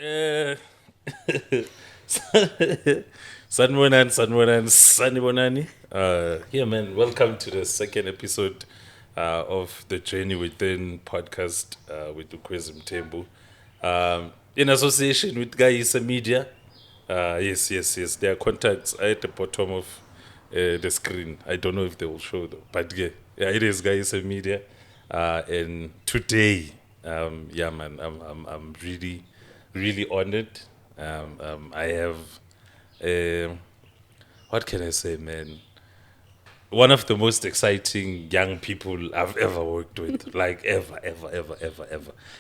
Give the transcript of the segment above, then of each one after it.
Eh, Sanibonani. Yeah, man. Welcome to the second episode of the Journey Within podcast with Ukwezi Mtembu, in association with Ekasie Media. Yes. Their contacts are at the bottom of the screen. I don't know if they will show though, but yeah, it is Ekasie Media. And today, yeah, man, I'm really honored. I have, what can I say, man? One of the most exciting young people I've ever worked with, like ever.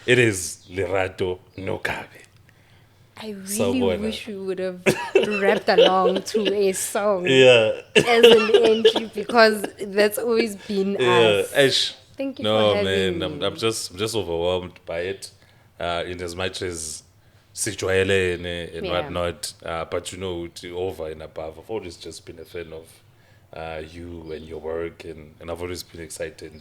It is LERATO NOGABE. I really Sawubona. wish we would have rapped along to a song Yeah, as an entry because that's always been yeah. us. Ash. Thank you No, for having man, me. I'm just overwhelmed by it. In as much as Sijuayele and Yeah. whatnot, but you know, over and above, I've always just been a fan of you and your work, and I've always been excited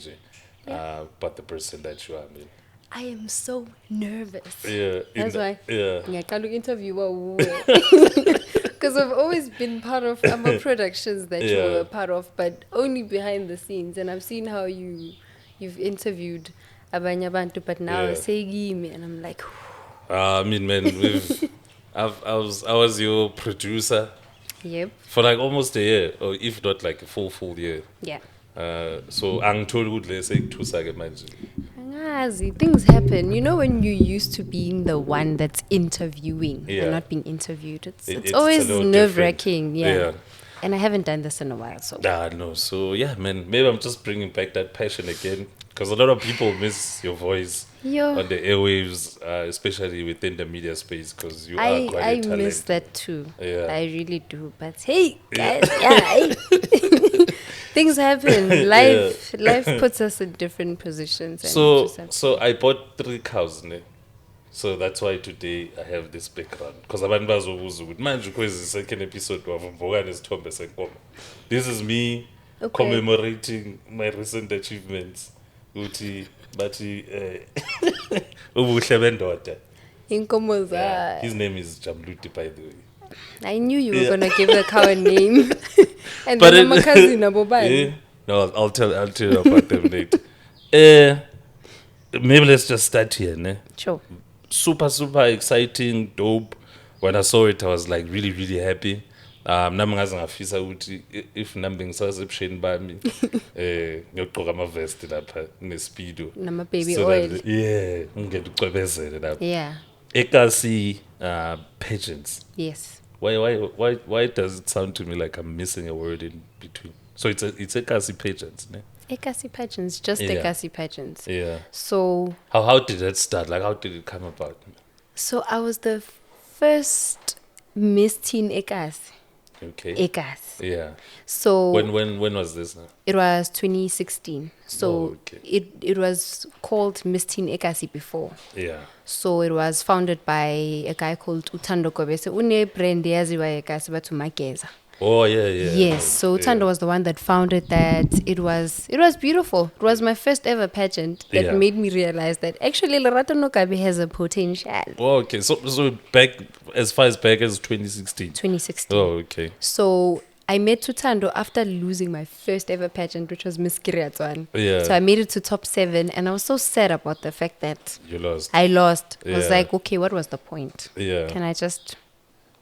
about the person that you are. I mean, I am so nervous. yeah, That's why yeah, ngiyaqala uku-interview because I've always been part of other productions that you Yeah. were a part of, but only behind the scenes. And I've seen how you've interviewed abanye abantu, but now Yeah. say me, and I'm like, I mean, man, I was your producer yep, for like almost a year, or if not like a full year. yeah. So angitholi ukuthi le sekuthusa-ke manje. Angazi, things happen. You know when you're used to being the one that's interviewing Yeah. and not being interviewed, it's It's always a little nerve-wracking. different. Yeah. And I haven't done this in a while, so No. So yeah, man, maybe I'm just bringing back that passion again because a lot of people miss your voice Yo. on the airwaves, especially within the media space because you are I quite a talent. miss that too. Yeah. I really do. But hey, guys, yeah, things happen. Life puts us in different positions. And it just happens. So I bought 3 cows, ne? So that's why today I have this background. Because abantu bazobuza ukuthi manje kwezi second episode wavumbuka nesithombe senkomo. This is me Okay. commemorating my recent achievements. Uthi bathi ubuhle bendoda. Inkomo za- His name is Jamluti, by the way. I knew you were gonna give the cow a name. And But then it- cousin abobani. Yeah. No, I'll tell you about them later. Maybe let's just start here, ne? Sure. Super exciting, dope. When I saw it, I was like really happy. Nami ngaze ngafisa ukuthi if nami ngisasebusheni bami ngiyogqoka ama vest lapha nespeedo. Nama baby So oil. that, yeah, ngeke ucwebezele lapha. Yeah. Ekasie Paegent. Yes. Why does it sound to me like I'm missing a word in between? So it's Ekasie Paegent, ne? Ekasie Paegents, just Yeah. Ekasie Paegents. Yeah. So How did that start? Like how did it come about? I was the first Miss Teen Ekasie. Okay. Ekasie. Yeah. So When was this now? it was 2016. So Oh, okay. it was called Miss Teen Ekasie before. Yeah. So it was founded by a guy called Utando Kobese. Une brand yaziwa Ekasie bathu Mageza. Oh yeah. Yes, so Utando was the one that founded that. It was beautiful. It was my first ever pageant that Yeah. made me realize that actually LERATO NOGABE has a potential. Oh, okay. So back as far as back as 2016. 2016. Oh, okay. So I met Utando after losing my first ever pageant, which was Miss Kiriatswan. Yeah. So I made it to top 7, and I was so sad about the fact that You lost. I lost. I was Yeah. like, okay, what was the point? Yeah. Can I just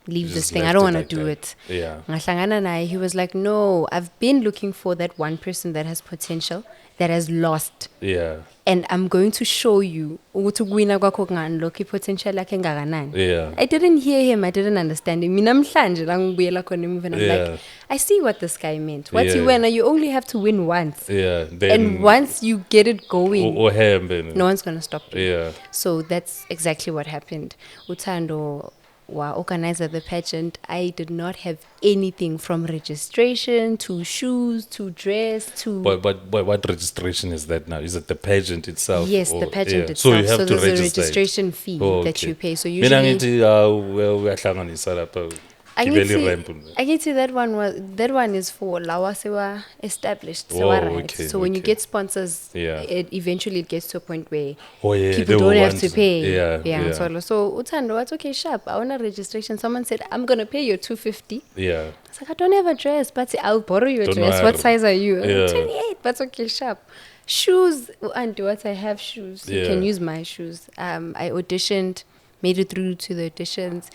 leave You this just thing? I left don't it want to like do that. it. Yeah. Ngahlangana naye, he was like, no, I've been looking for that one person that has potential, that has lost. Yeah. And I'm going to show you ukuthi ukuwina kwakho kunganlock potential yakhe engakanani. Yeah. I didn't hear him, I didn't understand him. Mina mhlanje la ngibuyela khona emuva, and I'm Yeah. like, I see what this guy meant. What Yeah. you win, you only have to win once. Yeah. Then And once you get it going, or hembe. no one's going to stop you. Yeah. So that's exactly what happened. Utando wa organizer the pageant. I did not have anything from registration to shoes to dress to But what registration is that now? Is it the pageant itself? yes, or- the pageant yeah. itself. So you have to there's register a it. registration fee Oh, that okay. you pay. So Mina usually ngithi uyahlanganisa lapha I get to that one is for lawa sewa established Oh, sewa right. okay, So when you okay. get sponsors, Yeah. it eventually gets to a point where Oh, yeah, people they were don't have to ones- pay. yeah. So Utando, what's okay, sharp. I want a registration. Someone said I'm gonna pay you $250. Yeah. I was like, I don't have a dress, but I'll borrow your Don't dress. What worry. size are you? Yeah. 28, but okay, sharp. Shoes, and what I have shoes. You can Yeah. use my shoes. I auditioned, made it through to the auditions.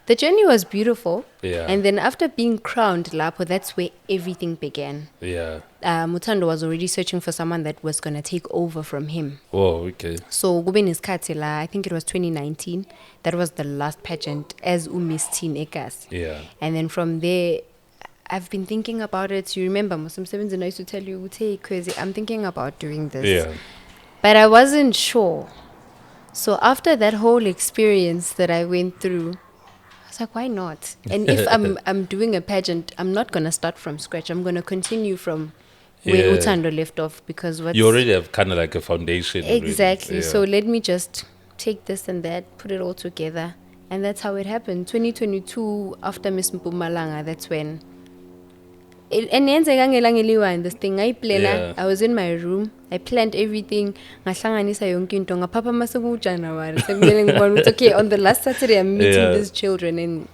The journey was beautiful. Yeah. And then after being crowned, Lapo, that's where everything began. Yeah. Mutando was already searching for someone that was going to take over from him. Oh, okay. So Gubin isikhathi la, I think it was 2019. That was the last pageant as Miss Teen Ekasie. Yeah. And then from there, I've been thinking about it. You remember, Muslim Sevens and I used to tell you, hey, crazy, I'm thinking about doing this. Yeah. But I wasn't sure. So after that whole experience that I went through, I was like, why not? And if I'm doing a pageant, I'm not gonna start from scratch. I'm gonna continue from where Yeah. Utando left off, because You already have kind of like a foundation. already. exactly. Yeah. So let me just take this and that, put it all together, and that's how it happened. 2022, after Miss Mpumalanga, that's when. And this thing I play Yeah. I was in my room, I planned everything, ngahlanganisa yonke into, ngapapa maseku January. It's okay, on the last Saturday I'm meeting Yeah. these children, and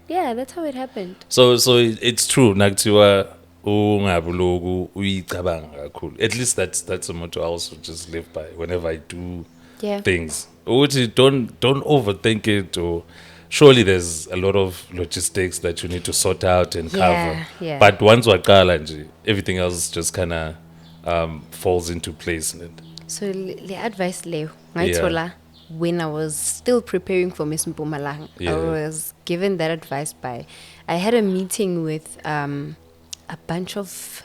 yeah, that's how it happened. So it's true. Nakutiwa ungabuloku uyicabanga kakhulu. At least that's a motto I also just live by whenever I do Yeah. things. Ukuthi don't overthink it, or surely there's a lot of logistics that you need to sort out and cover. Yeah. But once waqala nje, everything else just kind of falls into place. So the advice Leo, ngayithola when I was still preparing for Miss Mpumalanga. Yeah. I was given that advice by, I had a meeting with a bunch of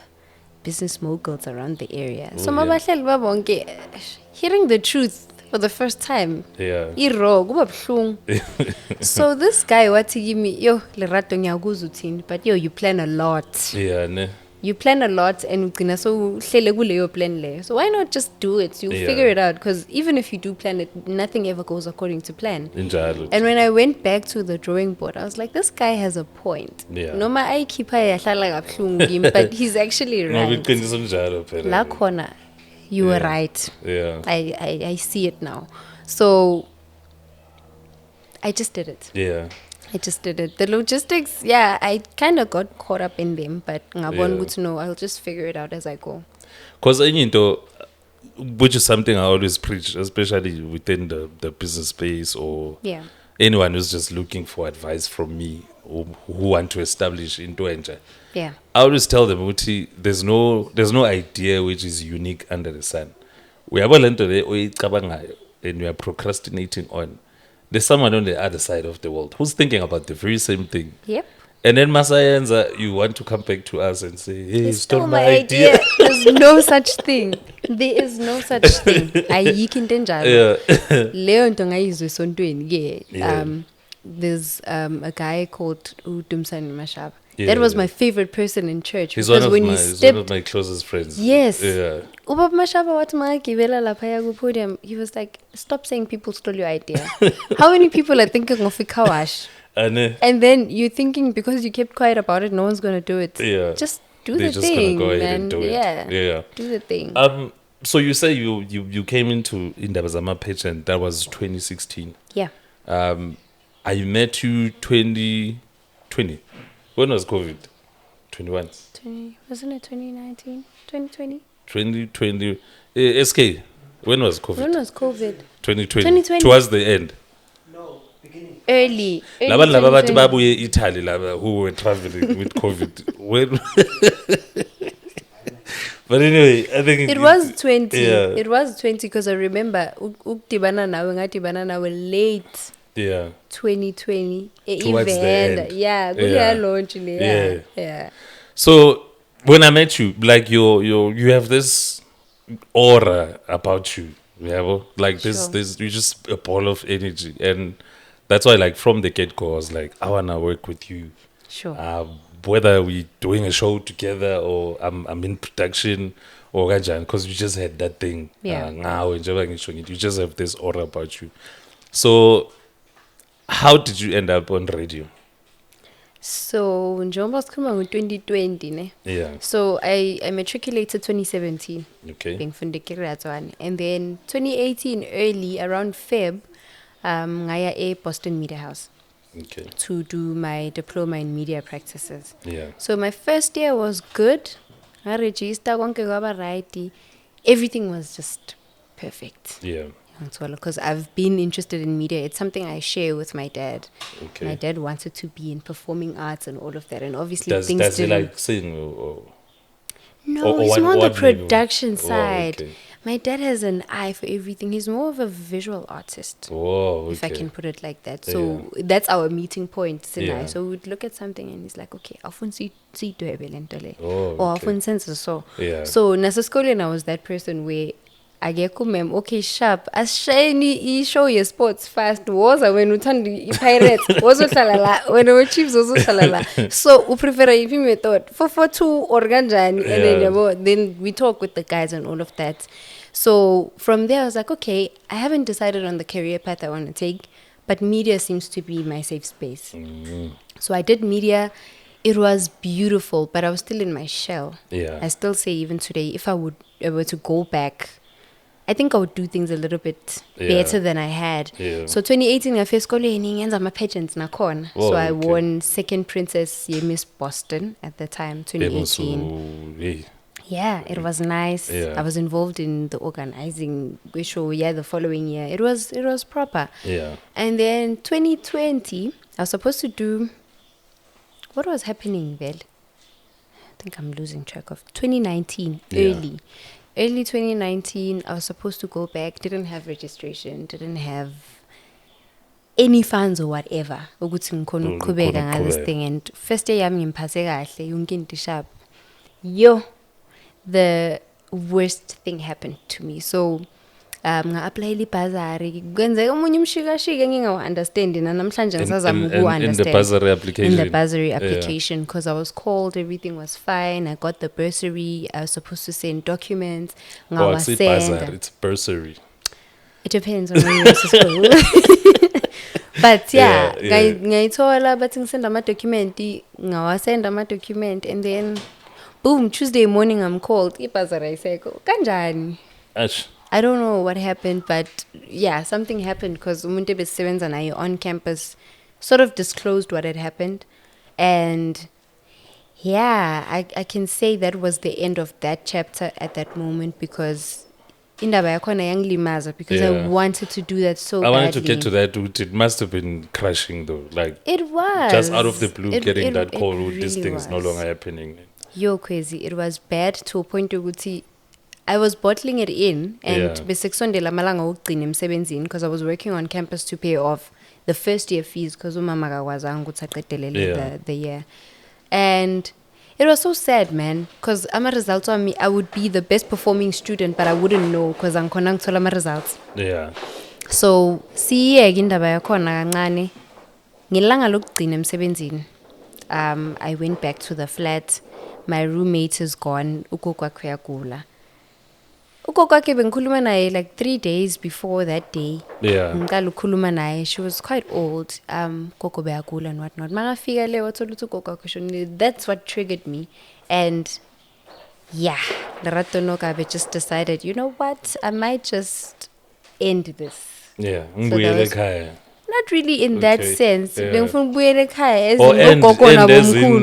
business moguls around the area. So yeah. mabahleli babonke, hearing the truth for the first time. Yeah. Iro, kuba buhlungu. So this guy wathi give me, yo, LERATO ngiyakuzwa uthini, but yo, you plan a lot. Yeah, ne? You plan a lot and ugcina so uhlele kuleyo plan leyo. So why not just do it? You'll Yeah. figure it out, because even if you do plan it, nothing ever goes according to plan. Injalo. And when I went back to the drawing board, I was like, this guy has a point. Yeah. Noma ayikhipha yahlala kabuhlungu kimi, but he's actually No, right. biqiniso njalo phela. La khona, you were Yeah. right. Yeah. I see it now. So I just did it. Yeah. I just did it. The logistics, yeah, I kind of got caught up in them, but ngabona ukuthi no, I'll just figure it out as I go. Because which is something I always preach, especially within the business space, or Yeah. anyone who's just looking for advice from me, or who want to establish into enja. Yeah. I always tell them, Uti, there's no idea which is unique under the sun. We have a and we are procrastinating on. There's someone on the other side of the world who's thinking about the very same thing. Yep. And then Masayenza, you want to come back to us and say, hey, It's stole still my idea. There's no such thing. There is no such thing. Ayikho into enjalo. Yeah. Leyo nto ngayizwe esontweni ke. Yeah. There's a guy called Udumsani Mashaba. Yeah, That was yeah. my favorite person in church. He's because one of when my he he's one stepped, of my closest friends. yes. Yeah. Ubaba Mashaba wathi makagibela laphaya ku-podium, he was like, stop saying people stole your idea. How many people are thinking of a car wash? And then you're thinking because you kept quiet about it, no one's going to do it. Yeah. Just do They're the just thing, gonna go ahead man. and do it. Yeah. Yeah. Do the thing. So you say you came into Indabazama pageant, that was 2016. Yeah. I met you 2020. When was COVID? 21. Wasn't it 2019? 2020? 2020. SK, when was COVID? When was COVID? 2020. 2020. Towards the end. Early Laba bathi 2020. babuye Italy laba who were traveling with COVID. When But anyway, I think It was 20. Yeah. It was 20 because I remember ukudibana nawe ngadibana nawe late Yeah. 2020. Towards the end. Yeah, Yeah. yeah. Launch in Yeah. Yeah. So when I met you, like you have this aura about you. Yeah, like Sure. this you're just a ball of energy, and that's why, like, from the get-go, I was like, I wanna work with you. Sure. Whether we're doing a show together or I'm in production or because you just had that thing. Yeah. Now you just have this aura about you. So how did you end up on radio? So njengoba sikhuluma ngo-2020 ne. Yeah. So I matriculated 2017. Okay. Bengifunda eLERATO and then 2018 early around Feb ngaya Boston Media House Okay. to do my diploma in media practices. Yeah. So my first year was good. I registered konke kwaba right. Everything was just perfect. Yeah. Because I've been interested in media. It's something I share with my dad. Okay. My dad wanted to be in performing arts and all of that. And obviously Does he didn't- like sing or No, or he's what- more on the what maybe? production Oh, side. okay. My dad has an eye for everything. He's more of a visual artist. Oh, okay. If I can put it like that. So that's our meeting point, Sinai. Yeah. So we'd look at something and he's like, okay, often see to Oh, or okay. often sense so. Yeah. So Nasaskolian, I was that person where I get mem, okay, sharp. As shiny show your sports fast was when you turn the pirates also shalala when our chiefs also shalala. So we prefer if you method for two organjan and then we talk with the guys and all of that. So from there I was like, okay, I haven't decided on the career path I want to take, but media seems to be my safe space. So I did media. It was beautiful, but I was still in my shell. Yeah. I still say even today, if I were to go back, I think I would do things a little bit better than I had. Yeah. So 2018, I first I'm a pageant nakon. Oh, So I okay. won second princess Miss Boston at the time, 2018. Yeah, it was nice. Yeah. I was involved in the organizing show. Yeah, the following year, it was proper. Yeah. And then 2020, I was supposed to do. What was happening, Vel? I think I'm losing track of 2019. Early 2019, I was supposed to go back. Didn't have registration. Didn't have any funds or whatever. Ukuthi ngikhona ukuqhubeka ngale thing. And first day yami ngimphathe kahle yonke into sharp. Yo, the worst thing happened to me. So nga-apply ibhazari kwenzeka omunye umshikashika ngingawu-understandi namhlanje ngisazama in the bursary application. In the bursary application, because I was called, everything was fine. I got the bursary. I was supposed to send documents. Oh, it's bursary. It's bursary. It depends on where you went to school. But yeah, ngayithola bathi ngisenda ama-document, ngawasenda ama-document, and then boom, Tuesday morning I'm called. Ibhazari ayiseko. Kanjani? Ash. I don't know what happened, but yeah, something happened because umuntu besebenza naye on campus sort of disclosed what had happened. And yeah, I can say that was the end of that chapter at that moment, because indaba yakhona yangilimaza because I wanted to do that so badly. I wanted to get to that. It must have been crushing though. Like it was. Just out of the blue getting that call, really this thing is no longer happening. Yo, crazy. It was bad to a point ukuthi I was bottling it in, and besekusondela malanga okugcina emsebenzini because I was working on campus to pay off the first year fees because umama akakwazanga ukuthi aqedelele the year. And it was so sad, man, because ama results on me, I would be the best performing student, but I wouldn't know because angikhona ngithola ama results. Yeah. So siyeke indaba yakhona kancane. Ngelanga lokugcina emsebenzini, I went back to the flat. My roommate is gone. Ugogo wakhe uyagula. Ugogo wakhe bengikhuluma naye like 3 days before that day. Yeah. Ngiqala ukukhuluma naye. She was quite old. Gogo beyagula and whatnot. Mangafika le wathola ukuthi ugogo wakhe ushonile. That's what triggered me. And yeah, LERATO NOGABE just decided, you know what? I might just end this. Yeah. So not really in that sense. Bengifuna ukubuyela ekhaya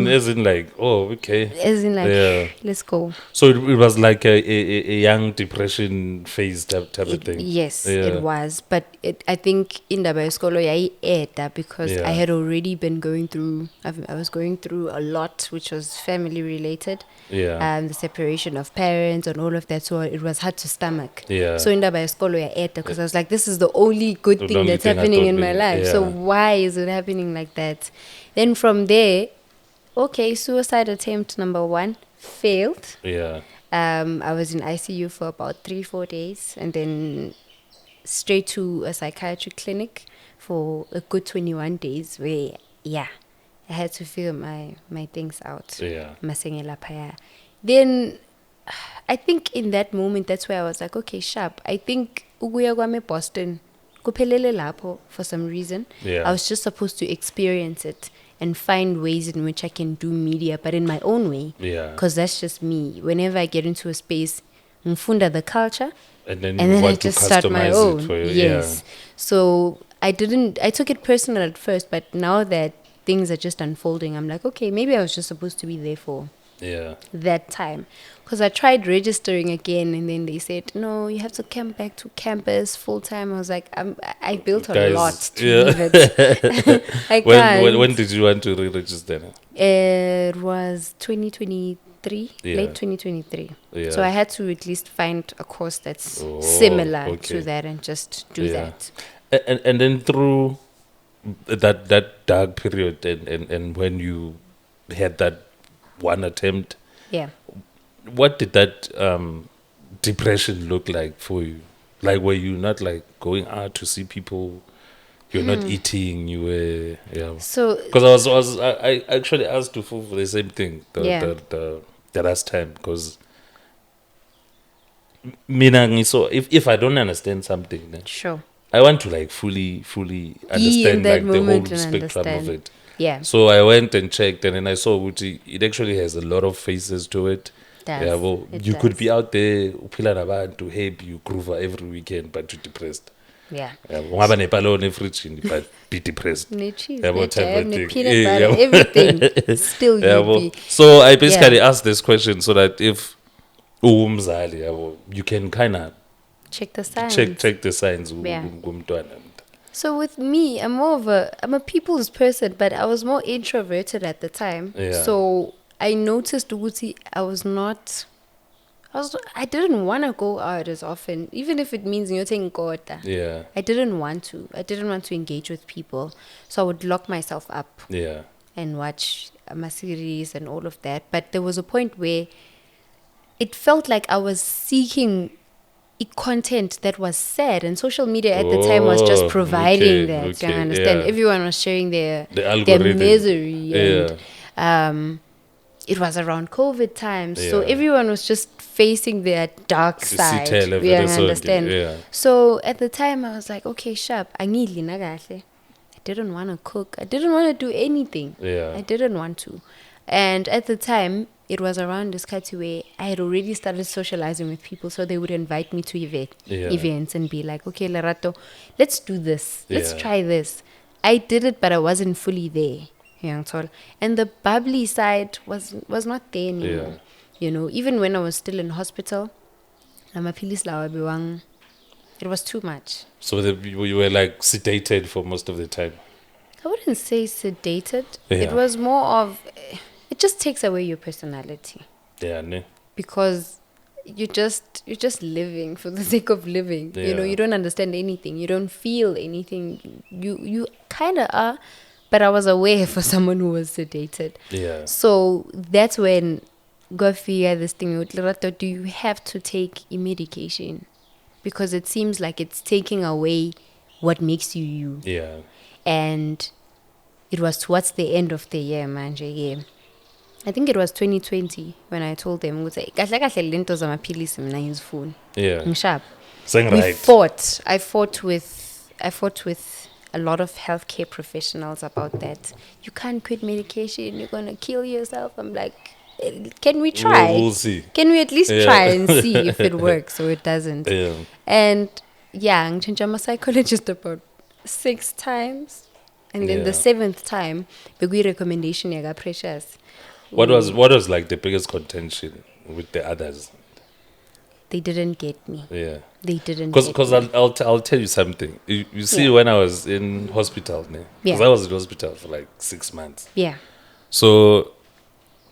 as in like, oh, okay. As in like, let's go. So it was like a young depression phase type of thing. Yes, it was. But I think indaba yesikolo yayi-eda because I had already been going through, I was going through a lot, which was family related. Yeah. The separation of parents and all of that. So it was hard to stomach. Yeah. So indaba yesikolo yayi-eda because I was like, this is the only good thing that's happening in my life. So why is it happening like that? Then from there, okay, suicide attempt number 1 failed. Yeah. I was in ICU for about 3-4 days, and then straight to a psychiatric clinic for a good 21 days where, I had to figure my things out. Yeah. Then I think in that moment, that's where I was like, okay, sharp. I think ukuya kwami Boston kuphelele lapho for some reason. Yeah. I was just supposed to experience it and find ways in which I can do media, but in my own way. Yeah. Because that's just me. Whenever I get into a space, ngifunda the culture, And then and you then I want to just start my customize own. it for you. Yes. So I took it personal at first, but now that things are just unfolding, I'm like, okay, maybe I was just supposed to be there for Yeah. that time. Because I tried registering again, and then they said, no, you have to come back to campus full time. I was like, I built a Guys, lot to yeah. leave it. I When can't. did you want to re-register? It was 2023, Yeah. late 2023. Yeah. So I had to at least find a course that's Oh, similar okay. to that and just do Yeah. that. And then through that dark period and when you had that one attempt, Yeah. what did that depression look like for you? Like, were you not like going out to see people? You're not eating. You were, yeah. So, Because I actually asked you for the same thing Yeah. the last time. Because so if I don't understand something, then sure. I want to like fully Be in understand that like the whole moment and spectrum of understand. it. Yeah. So I went and checked, and then I saw it actually has a lot of phases to it. Does. Yeah, well, It you could does. be out there, uphila nabantu, happy, you groove every weekend, but you're depressed. Yeah. Yeah, ungaba nepalo nefridge, but be depressed. Ne cheese, Yeah, ne what type jam, of ne thing? peanut Yeah, butter, yeah. everything. Still Yeah, you'd well, be. so I basically Yeah. asked this question so that if umzali, you can kind of Check the signs. check the signs. Yeah. Ngumntwana. So with me, I'm a people's person, but I was more introverted at the time. Yeah. So I noticed ukuthi I didn't want to go out as often, even if it means you're taking kota. Yeah, I didn't want to. I didn't want to engage with people. So I would lock myself up yeah, and watch my series and all of that. But there was a point where it felt like I was seeking content that was sad, and social media at the time was just Oh, providing okay, that. okay, You understand? yeah. Everyone was sharing their algorithm. misery, and Yeah. it was around COVID times, so Yeah. everyone was just facing their dark side. Sithele You vele sonke, understand? yeah. So at the time, I was like, okay, sharp. I didn't want to cook. I didn't want to do anything. Yeah. I didn't want to. And at the time, it was around this kind where I had already started socializing with people, so they would invite me to events and be like, okay, Lerato, let's do this. Let's Yeah. try this. I did it, but I wasn't fully there. And the bubbly side was not there anymore. Even when I was still in hospital, it was too much. So you were like sedated for most of the time. I wouldn't say sedated. Yeah. It was more of, it just takes away your personality, Yeah, ne? because you're just living for the sake of living. Yeah. You don't understand anything. You don't feel anything. You kind of are, but I was aware for someone who was sedated. Yeah. So that's when go figure this thing with Lerato, do you have to take a medication? Because it seems like it's taking away what makes you you. Yeah. And it was towards the end of the year, manje. Yeah. I think it was 2020 when I told them, kahle kahle lento zamaphilisi mina ngizifuna. Yeah. Ngishap. Saying We right. fought. I fought with a lot of healthcare professionals about that. You can't quit medication. You're gonna kill yourself. I'm like, can we try? We'll see. Can we at least Yeah. try and see if it works or it doesn't? Yeah. And yeah, I changed my psychologist about 6 times, and then Yeah. the 7th time, the good recommendation I got precious. What was like the biggest contention with the others? They didn't get me. Yeah. They didn't. Get Because me. I'll tell you something. You see, Yeah. when I was in hospital, because Yeah. I was in hospital for like 6 months. Yeah. So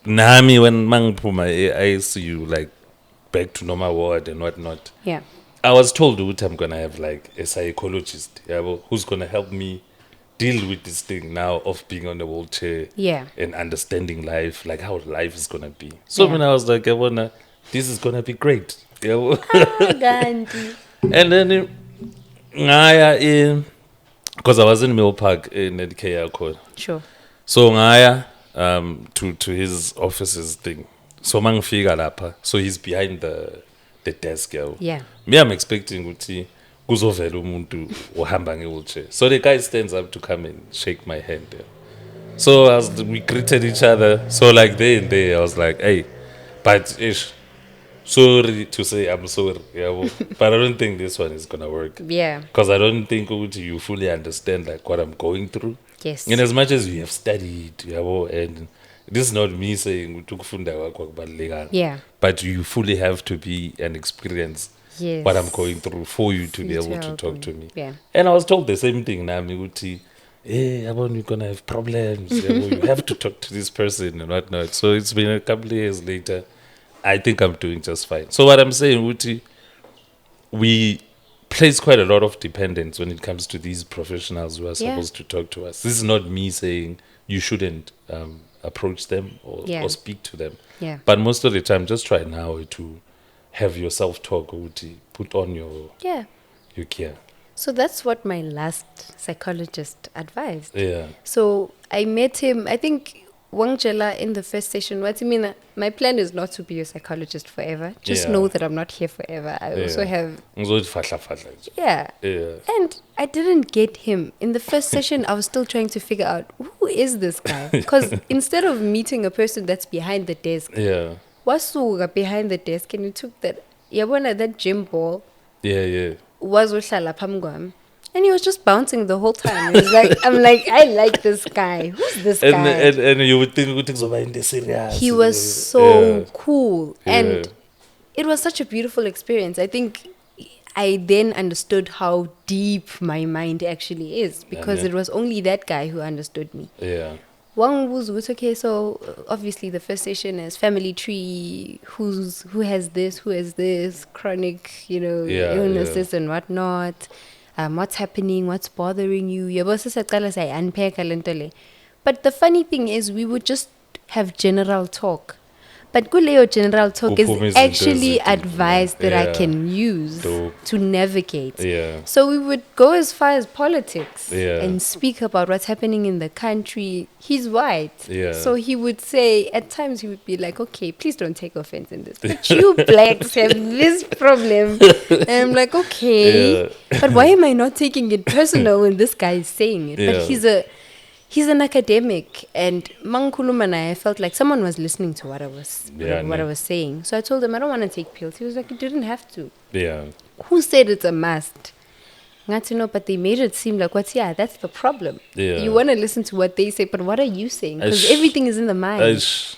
Nami, when Mangpuma ICU, like back to normal ward and whatnot, Yeah. I was told that I'm gonna have like a psychologist, who's gonna help me deal with this thing now of being on the wheelchair, Yeah. and understanding life, like how life is gonna be. So Yeah. when I was like, this is gonna be great, Gandhi. and then because I was in Mill Park in Edikaya Code. Sure. So ngaya to his offices thing. So mangifika lapha. So he's behind the desk. Yeah. Me, I'm expecting ukuthi kuzovela umuntu ohamba nge-wheelchair. So the guy stands up to come and shake my hand. So we greeted each other. So like there, I was like, hey, but ish, sorry to say I'm sorry. Yeah, well, but I don't think this one is gonna work. Yeah. Because I don't think you fully understand like what I'm going through. Yes. In as much as you have studied, yeah, well, and this is not me saying ukufunda kwakho akubalulekanga. Yeah. But you fully have to be an experience Yes. what I'm going through for you to be You to able to help talk me. to me. Yeah. And I was told the same thing now, Miguti. Hey, Abon, you're gonna have problems. You have to talk to this person and whatnot. So it's been a couple of years later. I think I'm doing just fine. So what I'm saying, Uti, we place quite a lot of dependence when it comes to these professionals who are Yeah. supposed to talk to us. This is not me saying you shouldn't approach them Yeah. or speak to them. Yeah. But most of the time, just try now to have your self-talk, Uti, put on your Yeah. gear. So that's what my last psychologist advised. Yeah. So I met him, I think, Wangchela in the first session. What I mean, my plan is not to be a psychologist forever. Just Yeah. know that I'm not here forever. I also have, yeah. Yeah. And I didn't get him. In the first session, I was still trying to figure out, who is this guy? Because instead of meeting a person that's behind the desk, Yeah. wasuka behind the desk and you took that, yabona, that gym ball, Yeah, yeah. wazohlala phambi kwami. And he was just bouncing the whole time. He was like, I'm like, I like this guy. Who's this And, guy? and you would think it's over in the serious. He was so Yeah. cool. And Yeah. it was such a beautiful experience. I think I then understood how deep my mind actually is because Yeah. it was only that guy who understood me. Yeah. One was okay, so obviously the first session is family tree, who has this, chronic, Yeah, illnesses and whatnot, what's happening, what's bothering you. Yabo sisaqala say unpack le nto le. But the funny thing is we would just have general talk. But kuleyo general talk Kuphume is izinto actually ezithi, advice that I yeah. can use Dope. to navigate. Yeah. So we would go as far as politics Yeah. and speak about what's happening in the country. He's white. Yeah. So he would say, at times he would be like, okay, please don't take offense in this. But you blacks have this problem. And I'm like, okay. Yeah. But why am I not taking it personal when this guy is saying it? Yeah. But he's an academic, and Mankulum and I felt like someone was listening to what I was what I was saying. So I told him I don't want to take pills. He was like, you didn't have to. Yeah. Who said it's a must? Not know, but they made it seem like that's the problem. Yeah. You want to listen to what they say, but what are you saying? Because Aish. everything is in the mind. Aish.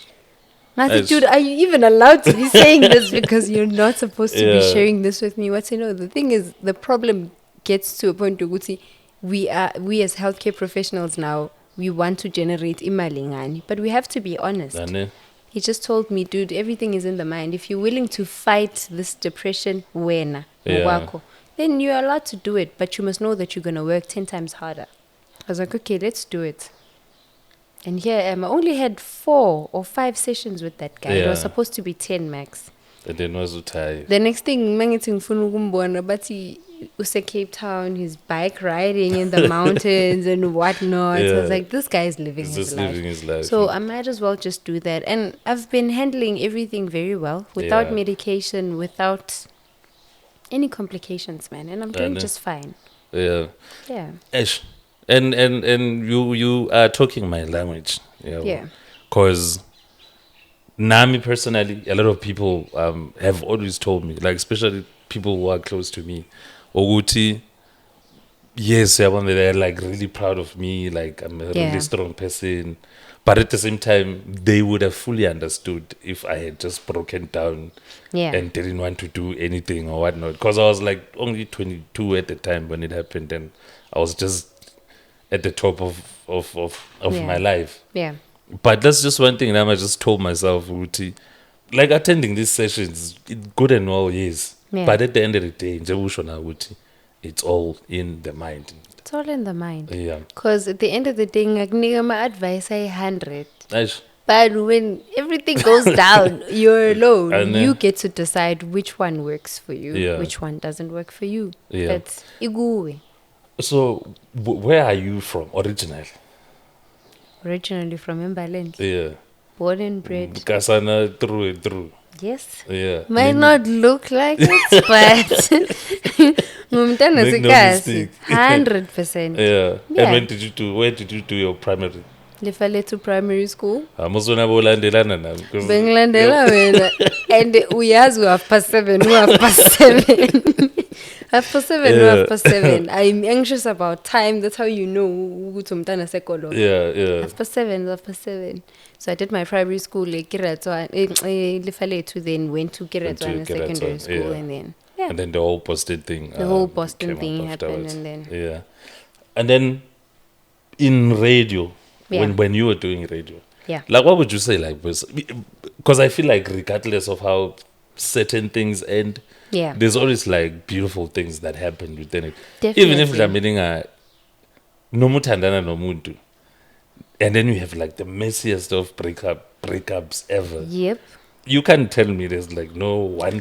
Not dude, are you even allowed to be saying this because you're not supposed to be sharing this with me? The thing is, the problem gets to a point to Guti, we as healthcare professionals now, we want to generate imalingani, but we have to be honest. Ane. He just told me, dude, everything is in the mind. If you're willing to fight this depression, wena, ngowakho, then you're allowed to do it, but you must know that you're going to work 10 times harder. I was like, okay, let's do it. And here I am. I only had 4 or 5 sessions with that guy. It was supposed to be 10 max. And then was tired. The next thing, mangithi ngifuna ukumbona, but he was in Cape Town, he's bike riding in the mountains and whatnot. So I was like, this guy is living his life. So I might as well just do that. And I've been handling everything very well, without medication, without any complications, man. And I'm doing just fine. Yeah. Yeah. Ash. And you are talking my language. Yeah. Because Nami personally, a lot of people have always told me, like especially people who are close to me, Oguti, yes, they're like really proud of me, like I'm a really strong person. But at the same time, they would have fully understood if I had just broken down and didn't want to do anything or whatnot. Because I was like only 22 at the time when it happened, and I was just at the top of my life. Yeah. But that's just one thing. I just told myself, Uti, like attending these sessions, it's good and all, yes. Yeah. But at the end of the day, Uti, it's all in the mind. It's all in the mind. Yeah. Because at the end of the day, my advice I 100. Nice. But when everything goes down, you're alone. You get to decide which one works for you, which one doesn't work for you. Yeah. That's iguwe. So, where are you from originally? Originally from Mbalenhle. Yeah. Born and bred. Kasana through and through. Yes. Yeah. Might not look like it, but ngumntana Make no Ekasie, mistake. 100%. Yeah. Yeah. And where did you do your primary? Lefalethu Primary School. Amazona bolandelana na because Bengilandela wena. And uyazi u-7, u-7. After 7, after 7. I'm anxious about time. That's how you know ukuthi umntana sekolo. yeah. After 7. So I did my primary school like Lefalethu, then went to Kiratwana Secondary School, and then and then the whole Boston thing. the whole Boston came thing up happened, afterwards. and then Yeah, and then in radio, Yeah. when you were doing radio, yeah. like what would you say, like, because I feel like regardless of how certain things end, Yeah. there's always like beautiful things that happen within it. Even if Definitely. meaning nomuthandana nomuntu, and then you have like the messiest of breakups ever. Yep. You can't tell me there's like no 1%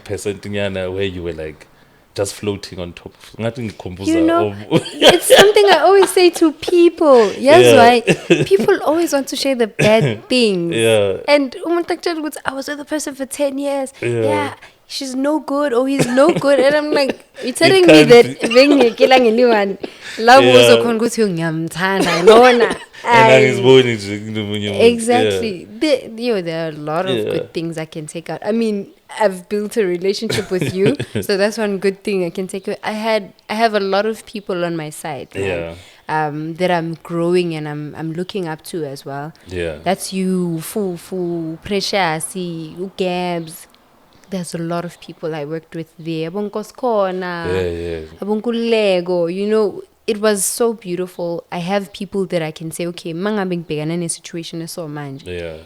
nyana where you were like just floating on top. Nothing You know, it's something I always say to people. Yes, Yeah. why people always want to share the bad things. Yeah. And I was with the person for 10 years. Yeah. Yeah, she's no good or he's no good. And I'm like, you're telling me can't that bengiyekela anyone. Love Yeah. uzokhona ukuthi ngiyamthanda lona. Exactly. There are a lot of Yeah. good things I can take out. I mean, I've built a relationship with you, so that's one good thing I can take out. I have a lot of people on my side, man, that I'm growing and I'm looking up to as well. Yeah. That's you, Fufu, Precious, Gabs. There's a lot of people I worked with there. Abonkos Kona, Yeah. Abonkulego, you know. It was so beautiful. I have people that I can say, okay, mangabeng begana in a situation so manje. Yeah.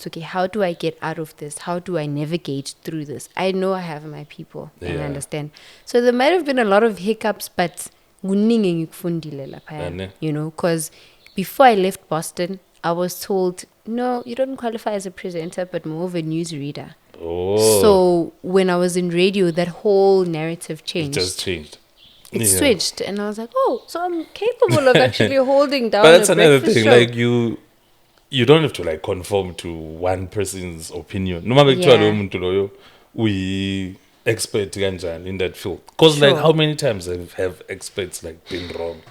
Okay, how do I get out of this? How do I navigate through this? I know I have my people and I Yeah. understand. So there might have been a lot of hiccups, but kuningi ngikufundile laphaya, Ane. you know, because before I left Boston, I was told, no, you don't qualify as a presenter, but more of a news reader. Oh. So when I was in radio, that whole narrative it changed. just changed. It Yeah. switched, and I was like, "Oh, so I'm capable of actually holding down But that's a another breakfast thing. show." Like you don't have to like conform to one person's opinion. No matter Yeah. we expert kanjani in that field. Because like Sure. how many times have experts like been wrong?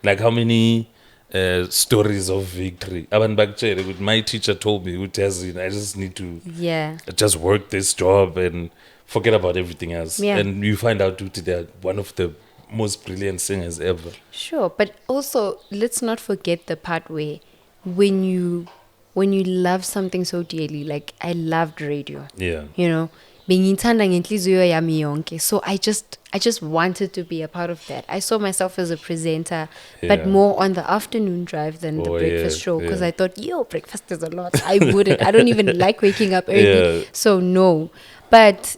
Like how many stories of victory? Abantu bakutshele ukuthi my teacher told me ukuthi I just need to Yeah, just work this job and forget about everything else. Yeah. And you find out that they're one of the most brilliant singers ever. sure. But also, let's not forget the part where when you love something so dearly, like I loved radio. Yeah. You know, bengiyithanda ngenhliziyo yami yonke. So I just wanted to be a part of that. I saw myself as a presenter, but Yeah. more on the afternoon drive than the Oh, breakfast yeah, show, because yeah. I thought, breakfast is a lot. I wouldn't. I don't even like waking up early. Yeah. So no. But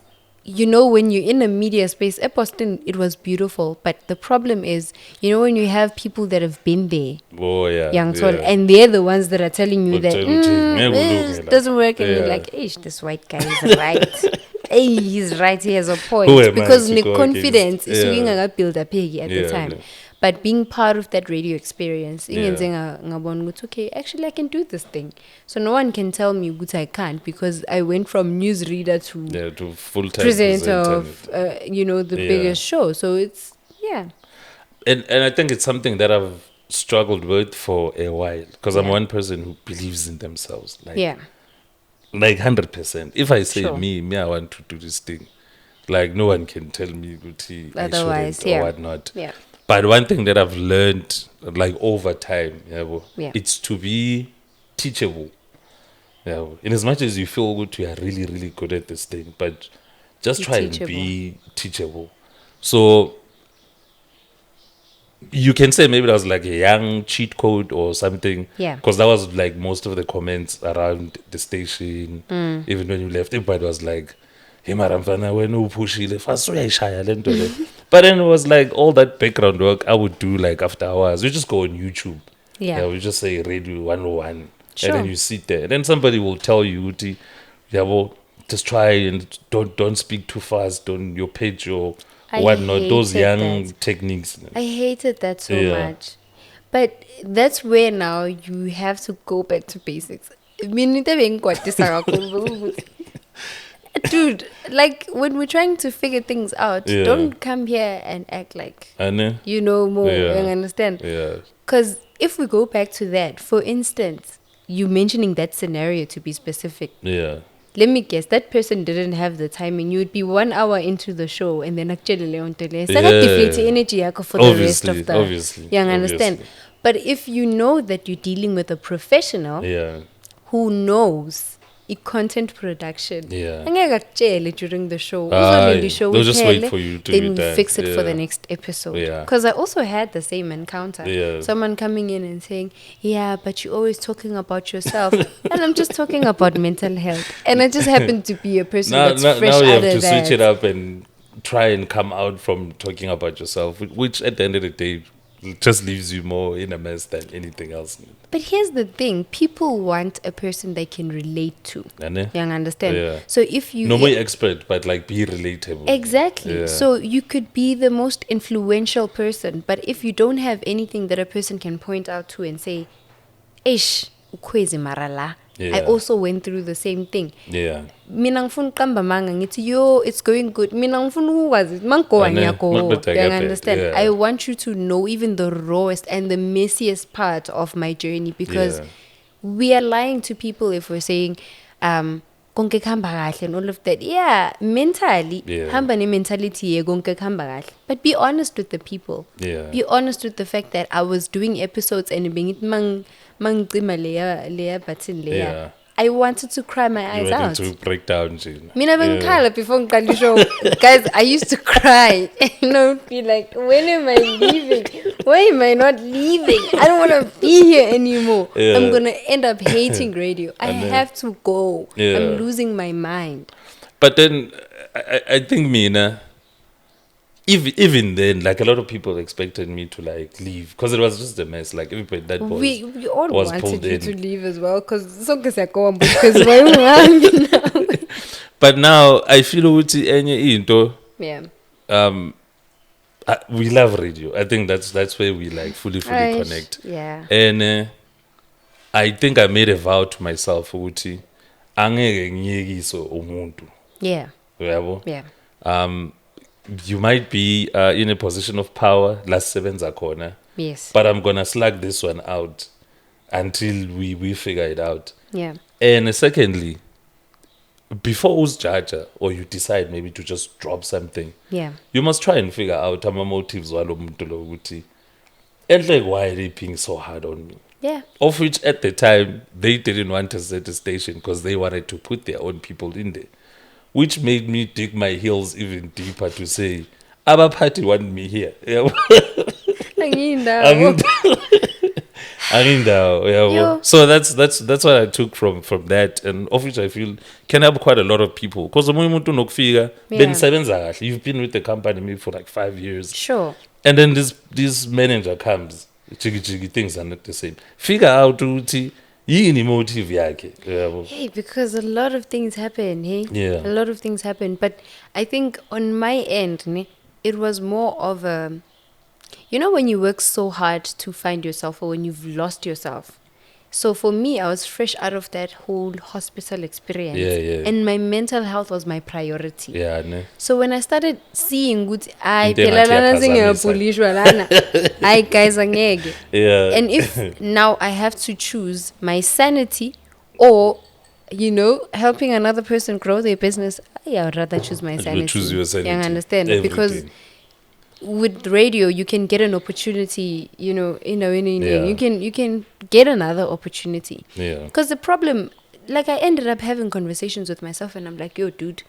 you know, when you're in a media space, at Boston, it was beautiful. But the problem is, you know, when you have people that have been there, Oh yeah. young yeah. soul, and they're the ones that are telling you Will that tell you, this doesn't work, and you're Yeah. like, this white guy is right. Hey, he's right. He has a point. Who am I Because to the go confidence against? is Yeah. build up at the Yeah, time. yeah. But being part of that radio experience, Yeah. okay, actually I can do this thing. So no one can tell me I can't, because I went from newsreader to To full-time presenter of the Yeah. biggest show. So it's And I think it's something that I've struggled with for a while because I'm Yeah. one person who believes in themselves. Like, yeah. like 100%. If I say Sure. me, I want to do this thing. Like no one can tell me Guti, I Otherwise, shouldn't yeah. or whatnot. Yeah. But one thing that I've learned, like over time, Yeah. it's to be teachable. In as much as you feel good, you are really, really good at this thing, but just Be try teachable. and be teachable. So you can say maybe that was like a young cheat code or something. Yeah. Because that was like most of the comments around the station. Even when you left, everybody was like, hey, Maramfana, when you push it, but then it was like all that background work I would do like after hours. You just go on YouTube. Yeah. We just say Radio 101. Sure. And then you sit there. And then somebody will tell you, Uti, just try and don't speak too fast. Don't your page or I whatnot. Those hated young that. techniques. I hated that so Yeah. much. But that's where now you have to go back to basics. Dude, like when we're trying to figure things out, Yeah. don't come here and act like And you know more Yeah. and understand. yeah. Because if we go back to that, for instance, you mentioning that scenario to be specific. Yeah. Let me guess, that person didn't have the timing. You would be 1 hour into the show and then actually deflate energy yakho for the rest of the. Obviously. You understand? But if you know that you're dealing with a professional who knows content production, during the show, they'll just wait for you to then be done. fix it for the next episode. Because I also had the same encounter. Someone coming in and saying, "Yeah, but you're always talking about yourself," and I'm just talking about mental health. And I just happen to be a person that's fresh now you out have of to switch it up and try and come out from talking about yourself, which at the end of the day just leaves you more in a mess than anything else. But here's the thing: people want a person they can relate to. You understand? So if you no more expert, but like be relatable. Exactly. So you could be the most influential person, but if you don't have anything that a person can point out to and say, "Ish, ukwezi marala." I also went through the same thing. Mina ngifuna uqamba manga ngithi yo it's going good. Mina ngifuna ukwazi mangowa ngiyako. You understand? I want you to know even the rawest and the messiest part of my journey, because we are lying to people if we're saying konke kuhamba kahle and all of that. Yeah, mentally hamba ne mentality ye konke kuhamba kahle. But be honest with the people. Be honest with the fact that I was doing episodes and bengithi mangicima leya button leya. I wanted to cry my eyes out. To break down. Mina bengikhala before ngiqala show. Guys, I used to cry. Be like, when am I leaving? Why am I not leaving? I don't want to be here anymore. I'm going to end up hating radio. I have to go. I'm losing my mind. But then, I think, Mina, even then, like a lot of people expected me to like leave because it was just a mess. Like everybody that was we all was wanted you in. to leave as well because because but now I feel into we love radio. I think that's where we like fully connect. And I think I made a vow to myself ukuthi angeke ngiyekiso umuntu. You might be in a position of power, last sevenza corner. But I'm gonna slug this one out until we figure it out. And secondly, before usjaja or you decide maybe to just drop something, you must try and figure out ama motives walo muntu lo ukuthi and like why are they being so hard on me. Of which at the time they didn't want us at the station because they wanted to put their own people in there. Which made me dig my heels even deeper to say, Abapati want me here. So that's what I took from that, and of which I feel can help quite a lot of people. Because you've been with the company maybe for like 5 years. And then this manager comes, chigi things are not the same. Figure out motive hey, because a lot of things happen, a lot of things happen. But I think on my end, it was more of a, when you work so hard to find yourself or when you've lost yourself. So for me, I was fresh out of that whole hospital experience. And my mental health was my priority. So when I started seeing good, and if now I have to choose my sanity or, helping another person grow their business, I would rather choose my sanity. Choose your sanity. You understand? Everything. Because with radio you can get an opportunity, you can get another opportunity. Because the problem, like I ended up having conversations with myself and I'm like, yo dude,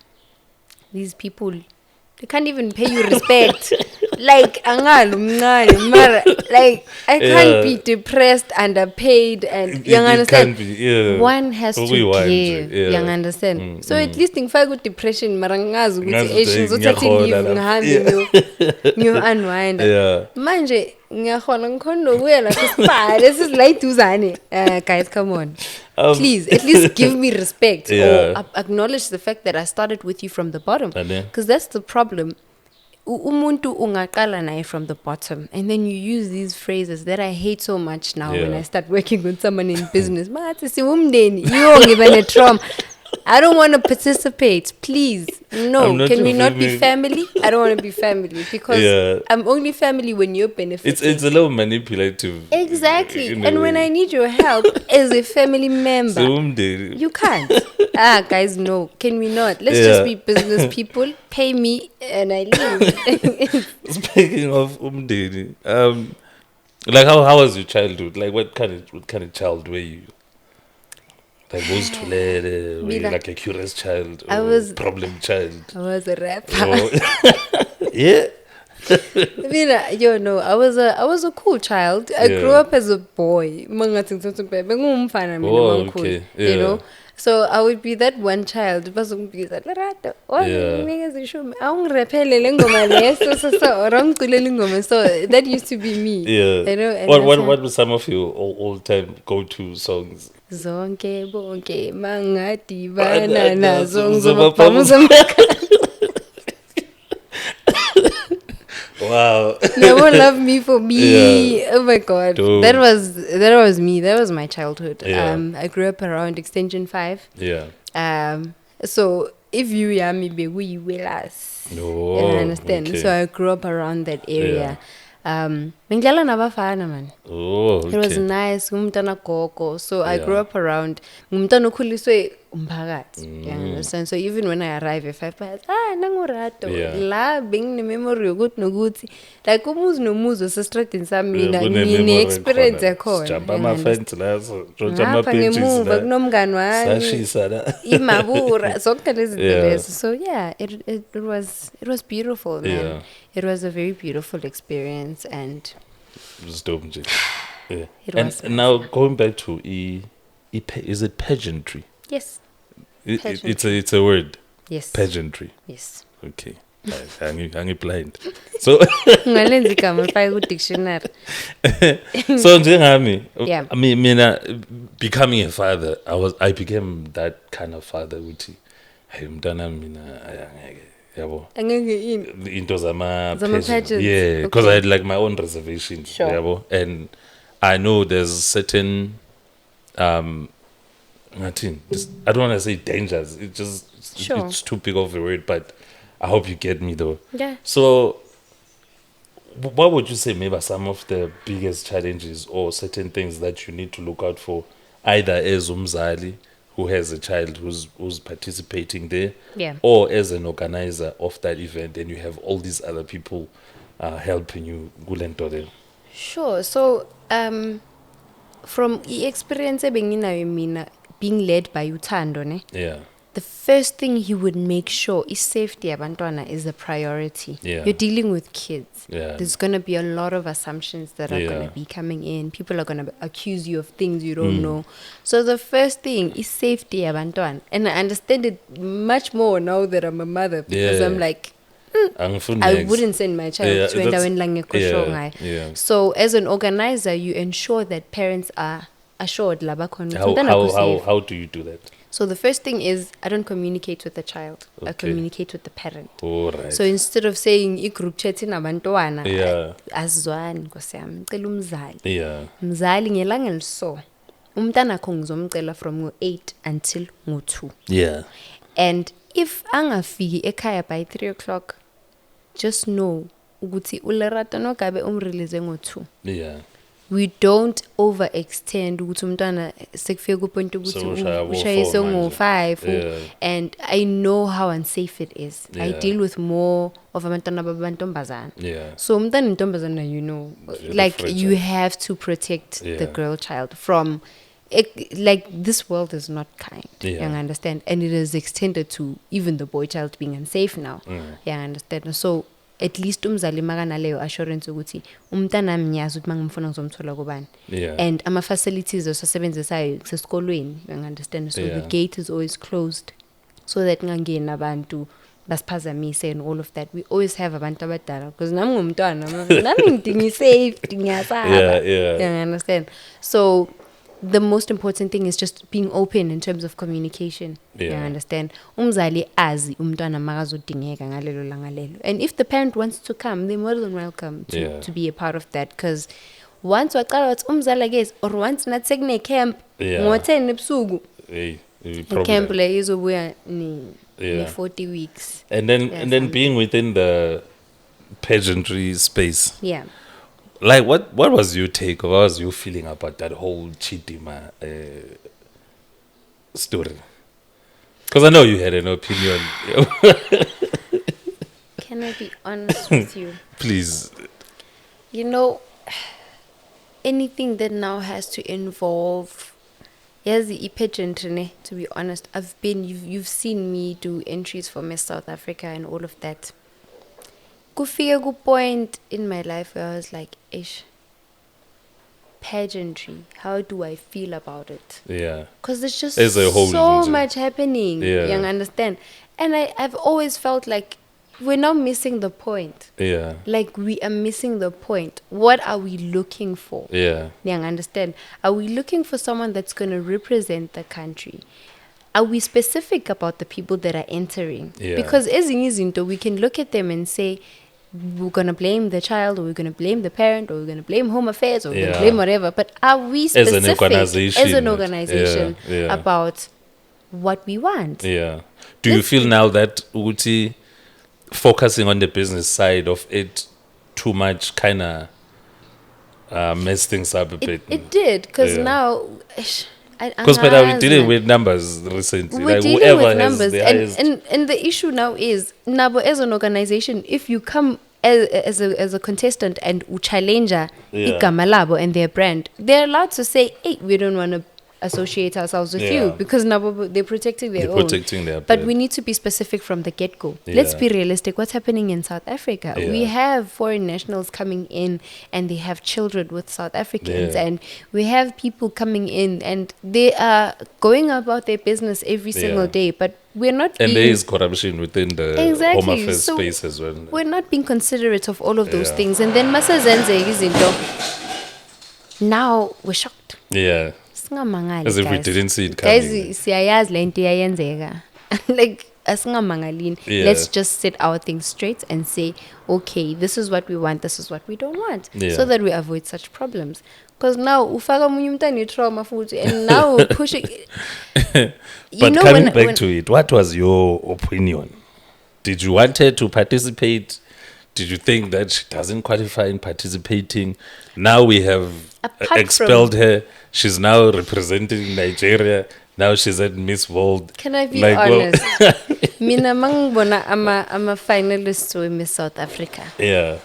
these people, they can't even pay you respect. Like I can't be depressed, underpaid, and you understand. One has to give. You understand. So at least in fact with depression, marangazi ukuthi Asians uthathe leave ngihambe new unwind. Manje ngiyakhola ngikhona ukuyela kusipha this is like duzane. Guys, come on. Please, at least give me respect or acknowledge the fact that I started with you from the bottom. Because that's the problem. Umuntu ungaqala naye from the bottom, and then you use these phrases that I hate so much now when I start working with someone in business. I don't want to participate. Please. No. not Can we your not be family. family? I don't want to be family because Yeah. I'm only family when you're benefiting. It's a little manipulative. Exactly. in a And when way. I need your help as a family member, So, umndeni. you can't. Guys, no. Can we not? Let's Yeah. just be business people. Pay me and I leave. Speaking of umndeni, like how was your childhood? Like what kind of child were you? Like was to were Me you like- like a curious child or I was- problem child? I was a rapper. Or- yeah. I was a cool child. I grew Yeah. up as a boy. Bengumfana mina Oh, mangkhulu, okay. You Yeah. know? So I would be that one child. Bazongibiza LERATO. Yeah. Niggas ishumi. Awungiraphelele ngoma leso so ramculela ingoma. So that used to be me. Yeah. You know? And What that's what how- what were some of your all time go to songs? Zonke bonke mangadibana Bana nazo nazo ngizobaphamuza ngizobaphamuza emakhaya. Wow. Never love me for me. Yeah. Oh my god. Dope. That was me. That was my childhood. Yeah. I grew up around Extension 5. Yeah. So if you yami be we will us. No. You understand? Okay. So I grew up around that area. Bengidlala nabafana man. Oh, okay. It was nice. Ngumntana gogo. So I Yeah. grew up around ngumntana okhuliswe umphakathi. You understand? So even when I arrive at 5 past, nangurato. Yeah. La bengine memory yokuthi nokuthi like umuzi nomuzi osestradini sami mina Kune-memory ngine experience khona. yakhona. Sijampa You understand? ama-fence la, sijontsha Ngapha ama-benches ngemuva la. kunomngani wami Sashisa la. imabura zonke lezi zinto Yeah. lezo. So yeah, it was beautiful, man. Yeah. It was a very beautiful experience and It was dope nje. Yeah. It And was now going back to is it pageantry? yes. It's a word. Yes. Pageantry. Yes. Okay. I'm blind. So Ungalenza igama lifake ku dictionary. so njengami, Yeah. I mean, mina becoming a father, I became that kind of father ukuthi hey mntana mina ayangeke yabo Angeke ini. into zama Pageants, yeah, because okay. I had like my own reservations Sure. yabo, and I know there's certain I don't want to say dangers, Sure. it's too big of a word, but I hope you get me though. Yeah. So what would you say maybe are some of the biggest challenges or certain things that you need to look out for, either as umzali who has a child who's participating there, Yeah. or as an organizer of that event, and you have all these other people helping you kulento le? Sure. So from experience ebenginayo mina being led by uThando ne. Yeah. The first thing he would make sure is safety yabantwana is a priority. Yeah. You're dealing with kids. Yeah. There's going to be a lot of assumptions that are going Yeah. to be coming in. People are going to accuse you of things you don't know. So the first thing is safety yabantwana. And I understand it much more now that I'm a mother because Yeah. I'm like, Angifuni I next. wouldn't send my child Yeah, to that's- endaweni la ngekho sure ngayo. yeah. So as an organizer, you ensure that parents are assured la bakhona ukuthi umntwana wakho safe. How do you do that? So the first thing is I don't communicate with the child. I Okay. communicate with the parent. All right. So instead of saying i-group chat inabantwana, Yeah. asizwani nkosi yami, ngicela umzali. Yeah. Mzali ngelanga eliso. Umntana akho ngizomcela from ngo-8 until ngo-2. Yeah. And if angafiki ekhaya by 3 o'clock, just know ukuthi uLerato NOGABE umrelease ngo-2. Yeah. We don't overextend ukuthi umntwana sekufike kupoint ukuthi So ushaya bo ushayise 4 manje. ngo-5 Yeah. and I know how unsafe it is. I Yeah. deal with more of abantwana babantombazana. Yeah. So umntwana intombazana, you know, Very like fragile. you have to protect the Yeah. girl child from like this world is not kind. Yeah. You understand? And it is extended to even the boy child being unsafe now. You understand? So at least umzali makanaleyo assurance ukuthi umntana ngiyazi ukuthi mangimfuna ngizomthola kubani. Yeah. And ama facilities osasebenzisayo kusesikolweni, you understand? So Yeah. the gate is always closed so that ngangena abantu basiphazamise and all of that. We always have abantu abadala because nami ngumntwana nami ngidinga safety ngiyasaba. Yeah. You understand? So the most important thing is just being open in terms of communication. You Yeah. understand? Umzali azi umntwana makazodingeka ngalelo langa lelo. And if the parent wants to come, they're more than welcome Yeah. to be a part of that because once waqala wathi umzali guys or once nathi sekune camp Yeah. ngo-10 ebusuku Hey. Camp le izobuya ni Yeah. 40 weeks. And then Yeah, and then something. being within the pageantry space, Yeah. like what was your take? What was your feeling about that whole Chidima story? Because I know you had an opinion. Can I be honest with you? Please. You know, anything that now has to involve, here's the pageant, to be honest, you've seen me do entries for Miss South Africa and all of that. Kufika ku point in my life where I was like, ish, pageantry, how do I feel about it? Yeah. Because there's just There's a whole so into- much happening. Yeah. You understand? And I've always felt like we're now missing the point. Yeah. Like we are missing the point. What are we looking for? Yeah. You understand? Are we looking for someone that's going to represent the country? Are we specific about the people that are entering? Yeah. Because as in izinto, we can look at them and say, we're going to blame the child, or we're going to blame the parent, or we're going to blame Home Affairs, or we're going Yeah. to blame whatever. But are we As an specific organization, as an organization yeah, yeah. about what we want? Yeah. Do you feel now that Uti focusing on the business side of it too much kind of messed things up a bit? It did, because Yeah. now... Because but are we dealing with numbers recently? We're like dealing whoever with has numbers, the highest. and the issue now is Nabo as an organization. If you come as a contestant and challenger Yeah. igama labo and their brand, they're allowed to say, "Hey, we don't want to associate ourselves with you," Yeah. because Nabo they're protecting their They're own. protecting their But brand. we need to be specific from the get go. Let's Yeah. be realistic. What's happening in South Africa? We Yeah. have foreign nationals coming in, and they have children with South Africans, Yeah. and we have people coming in, and they are going about their business every single Yeah. day. But we're not And being, there is corruption within the Exactly. Home Affairs So space as well. we're not being considerate of all of those Yeah. things. And then masazenze izinto. Now we're shocked. Yeah. Singamangali, As if we guys. didn't see it Guys, coming. siyayazi le nto iyayenzeka. Like asingamangalini. Yeah. Let's just set our things straight and say, okay, this is what we want, this is what we don't want, Yeah. so that we avoid such problems. Because now ufaka munye umntana trauma futhi, and now we're pushing. But coming back to it, what was your opinion? Did you want her to participate? Did you think that she doesn't qualify in participating? Now we have Apart expelled her. She's now representing Nigeria. Now she's at Miss World. Can I be Like, well- honest? Mina mangibona I'm a finalist to Miss South Africa. Yeah.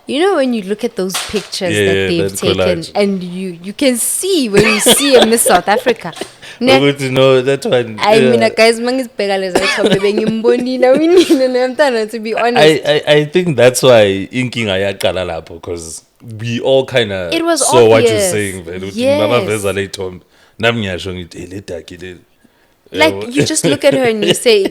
You know when you look at those pictures Yeah, that yeah, they've that taken, collage. and you can see when you see a Miss South Africa. But you know that one. I yeah. mean, guys, mangizibheka lezi ayithombe bengimbonile winile nomntana, to be honest. I think that's why inking ayaqala lapho, because we all kind of It was saw what you're obvious. saying. Vele uthi Yes. mama veza le ithombe. Nami ngiyasho ngithi le daki le. Like, you just look at her and you say,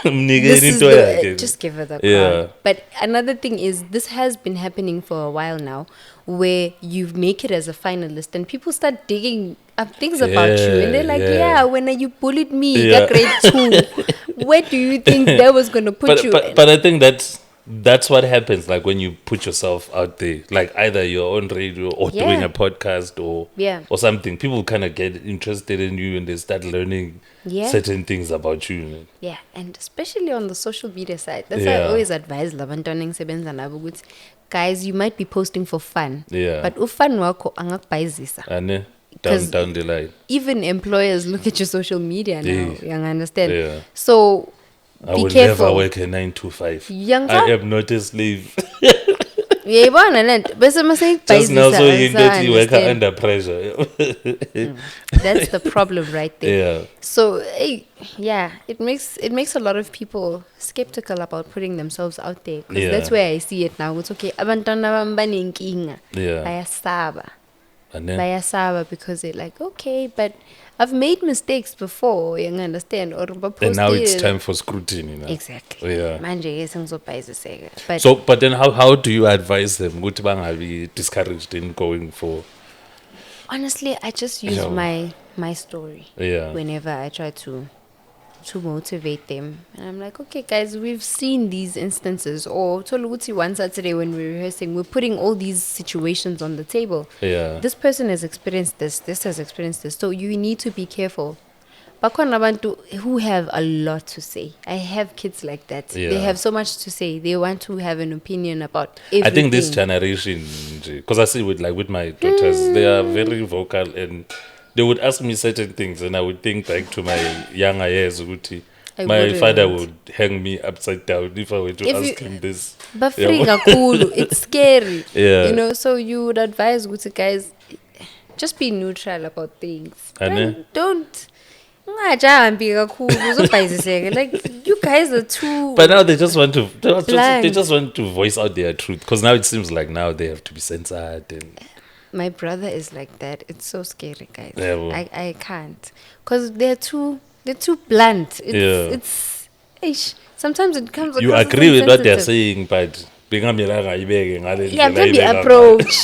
Mnikeni this is into yakhe. just give her the crown. Yeah. But another thing is, this has been happening for a while now, where you make it as a finalist and people start digging up things about you, and they're like, Yeah. when you bullied me, Yeah. grade 2, where do you think that was going to put you? But I think that's what happens, like when you put yourself out there, like either you're on radio or doing Yeah. a podcast or Yeah. or something. People kind of get interested in you and they start learning Yeah. certain things about you. Yeah, and especially on the social media side. That's why Yeah. I always advise labantwana engisebenza nabo ukuthi, guys, you might be posting for fun. Yeah. But ufun wakho angakubhayizisa. And Because down the line. Even employers look at your social media now. Yeah. You understand? Yeah. So I be will careful. never work a 9 to 5. Young I girl. am not a slave. Uyayibona lento bese mase Just now so you ngikubhayizisa, that you work understand? under pressure. That's the problem right there. Yeah. So yeah, it makes a lot of people skeptical about putting themselves out there, because Yeah. that's where I see it now. It's okay, abantwana bami banenkinga. Yeah. Bayasaba. And then Bayasaba because they're like, okay, but I've made mistakes before, you understand? Or and now it's time for scrutiny now. Exactly. Yeah. Manje ke sengizobhayiziseka. But So, but then how do you advise them? Ukuthi bangabi discouraged in going for? honestly, I just use Yeah. my story Yeah. whenever I try to motivate them. And I'm like, okay, guys, we've seen these instances. Or Toluguti one Saturday when we're rehearsing, we're putting all these situations on the table. Yeah. This person has experienced this has experienced this. So you need to be careful. bakhona abantu who have a lot to say. I have kids like that. They Yeah. have so much to say. They want to have an opinion about everything. I think this generation, because I see with my daughters, they are very vocal and they would ask me certain things, and I would think back to my younger years. Uguti, I my father wouldn't. would hang me upside down if I were to If ask you- him this. But Yeah. free kakhulu, it's scary. Yeah. You know, so you would advise guys, just be neutral about things. Ane? Don't ungajahambi kakhulu, uzobhayiziseka. Like you guys are too But now they just want to Blank. voice out their truth, because now it seems like now they have to be censored and My brother is like that. It's so scary, guys. Yeah, well. I can't, cause they're too blunt. It's sometimes it comes. you across as agree with what they're insensitive. saying, but Yeah, mhlawumbe approach.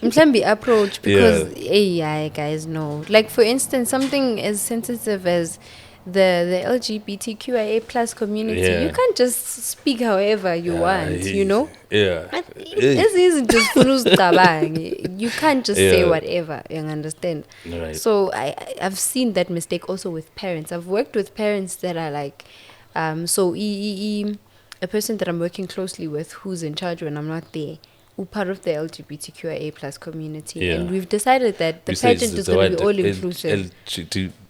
Mhlawumbe approach because AI guys know. Like for instance, something as sensitive as the LGBTQIA plus community, Yeah. you can't just speak however you want. You know. Yeah. This isn't just funuzicabang. You can't just say Yeah. whatever. You understand? Right. So I've seen that mistake also with parents. I've worked with parents that are like, a person that I'm working closely with who's in charge when I'm not there, who part of the LGBTQIA plus community, Yeah. and we've decided that the You say pageant it's is the going to be word all inclusive.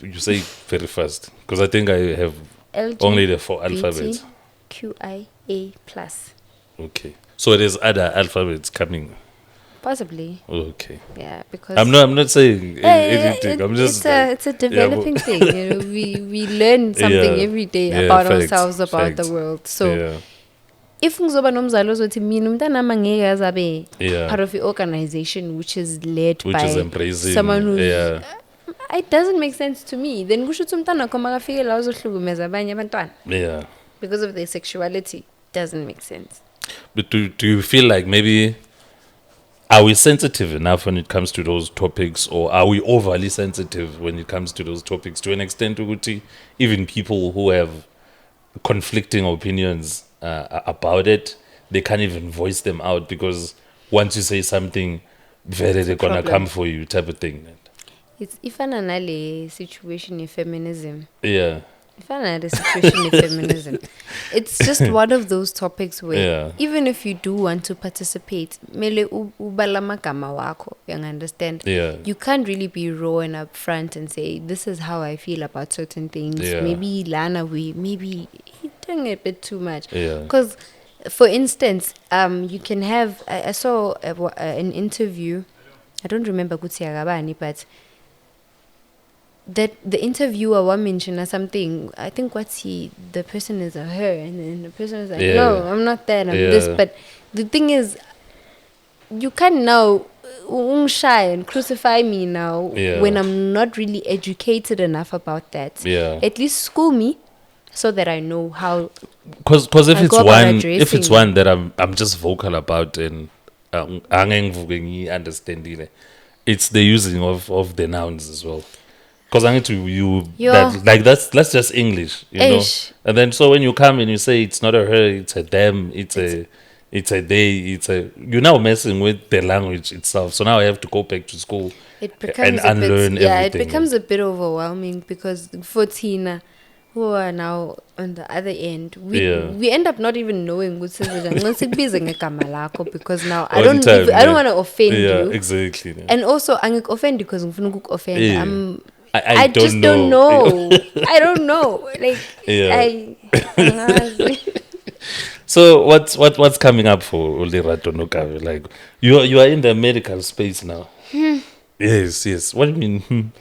you say it very fast, because I think I have only the 4 alphabets. LGBTQIA plus, Okay. So there's other alphabets coming. possibly. Okay. Yeah, because I'm not saying anything. I'm just it's a developing thing. You know, we learn something Yeah. every day Yeah, about facts, ourselves, about facts. the world. So yeah. if ngizoba nomzali ozothi mina umntanami angeke aze abe Yeah. part of the organization which is led Which by is embracing. someone who's Yeah. it doesn't make sense to me. Then kusho ukuthi umntwana wakho makafike la uzohlukumeza abanye abantwana Yeah. because of their sexuality. Doesn't make sense. But do you feel like maybe are we sensitive enough when it comes to those topics, or are we overly sensitive when it comes to those topics to an extent, Uguti, even people who have conflicting opinions about it, they can't even voice them out, because once you say something, very they're gonna problem. come for you type of thing. It's ifana nale situation in feminism. Yeah. Ifana nale situation in feminism. It's just one of those topics where Yeah. even if you do want to participate, mele ubala magama wakho, you understand? Yeah. You can't really be raw and upfront and say, this is how I feel about certain things. Yeah. Maybe Lana way, maybe you're doing a bit too much. Yeah. Because, for instance, you can have, I saw an interview, I don't remember Kutsi Agabani, but that the interviewer mentioned something. I think the person is a her, and then the person is like, Yeah. no, I'm not that, I'm Yeah. this. But the thing is, you can't now shy and crucify me now Yeah. when I'm not really educated enough about that. Yeah. At least school me so that I know how. Because if I it's go about one addressing one that I'm just vocal about and understanding, it's the using of the nouns as well. Because I need to Yeah. that's just English, you know. Eish. And then so when you come and you say it's not a her, it's a them, it's a they, you're now messing with the language itself. So now I have to go back to school It becomes and unlearn it everything. becomes a bit overwhelming because for Tina, who are now on the other end, we end up not even knowing what because now I All the don't time, I don't want to offend you, exactly. Yeah. and also I'm offend because I'm offend. Yeah. I don't just don't know. I don't know. Like Yeah. So what's coming up for LERATO NOGABE? Like you are in the medical space now. Yes. What do you mean?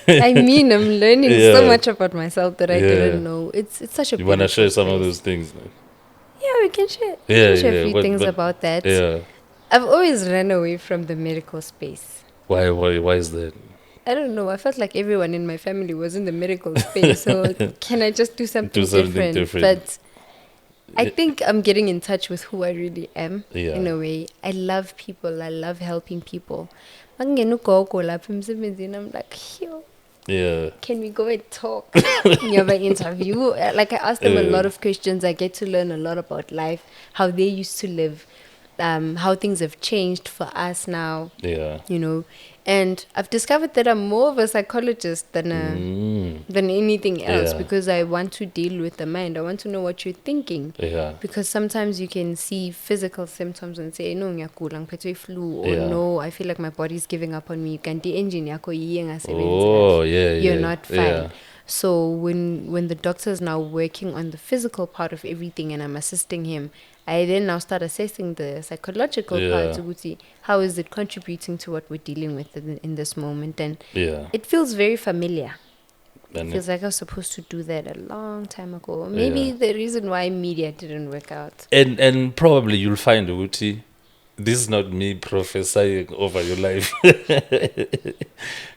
I mean, I'm learning so Yeah. much about myself that I Yeah. didn't know. It's such a. You wanna share some of place. those things? No? Yeah, we can share. Yeah, We can share yeah. a few What- things what- about that. Yeah. I've always run away from the medical space. Why is that? I don't know. I felt like everyone in my family was in the medical space. So can I just do something, different? But I think I'm getting in touch with who I really am Yeah. in a way. I love people. I love helping people. Mangena ugogo lapha emsebenzini, I'm like, yo, Yeah. can we go and talk? You have an interview. Like I ask them a Yeah. lot of questions. I get to learn a lot about life, how they used to live. how things have changed for us now. Yeah. You know, and I've discovered that I'm more of a psychologist than anything else, Yeah. because I want to deal with the mind. I want to know what you're thinking. Yeah. Because sometimes you can see physical symptoms and say, no, ngiyagula, ngiphethwe flu, or Yeah. no, I feel like my body's giving up on me. Kanti engine yakho yiye ingasebenzi Oh, kahle. yeah, You're yeah, not fine. yeah. So when the doctor's now working on the physical part of everything and I'm assisting him, I then now start assessing the psychological part. Yeah. How is it contributing to what we're dealing with in this moment? And Yeah. it feels very familiar. It And feels like I was supposed to do that a long time ago. Maybe the reason why media didn't work out. and probably you'll find Uti. This is not me prophesying over your life.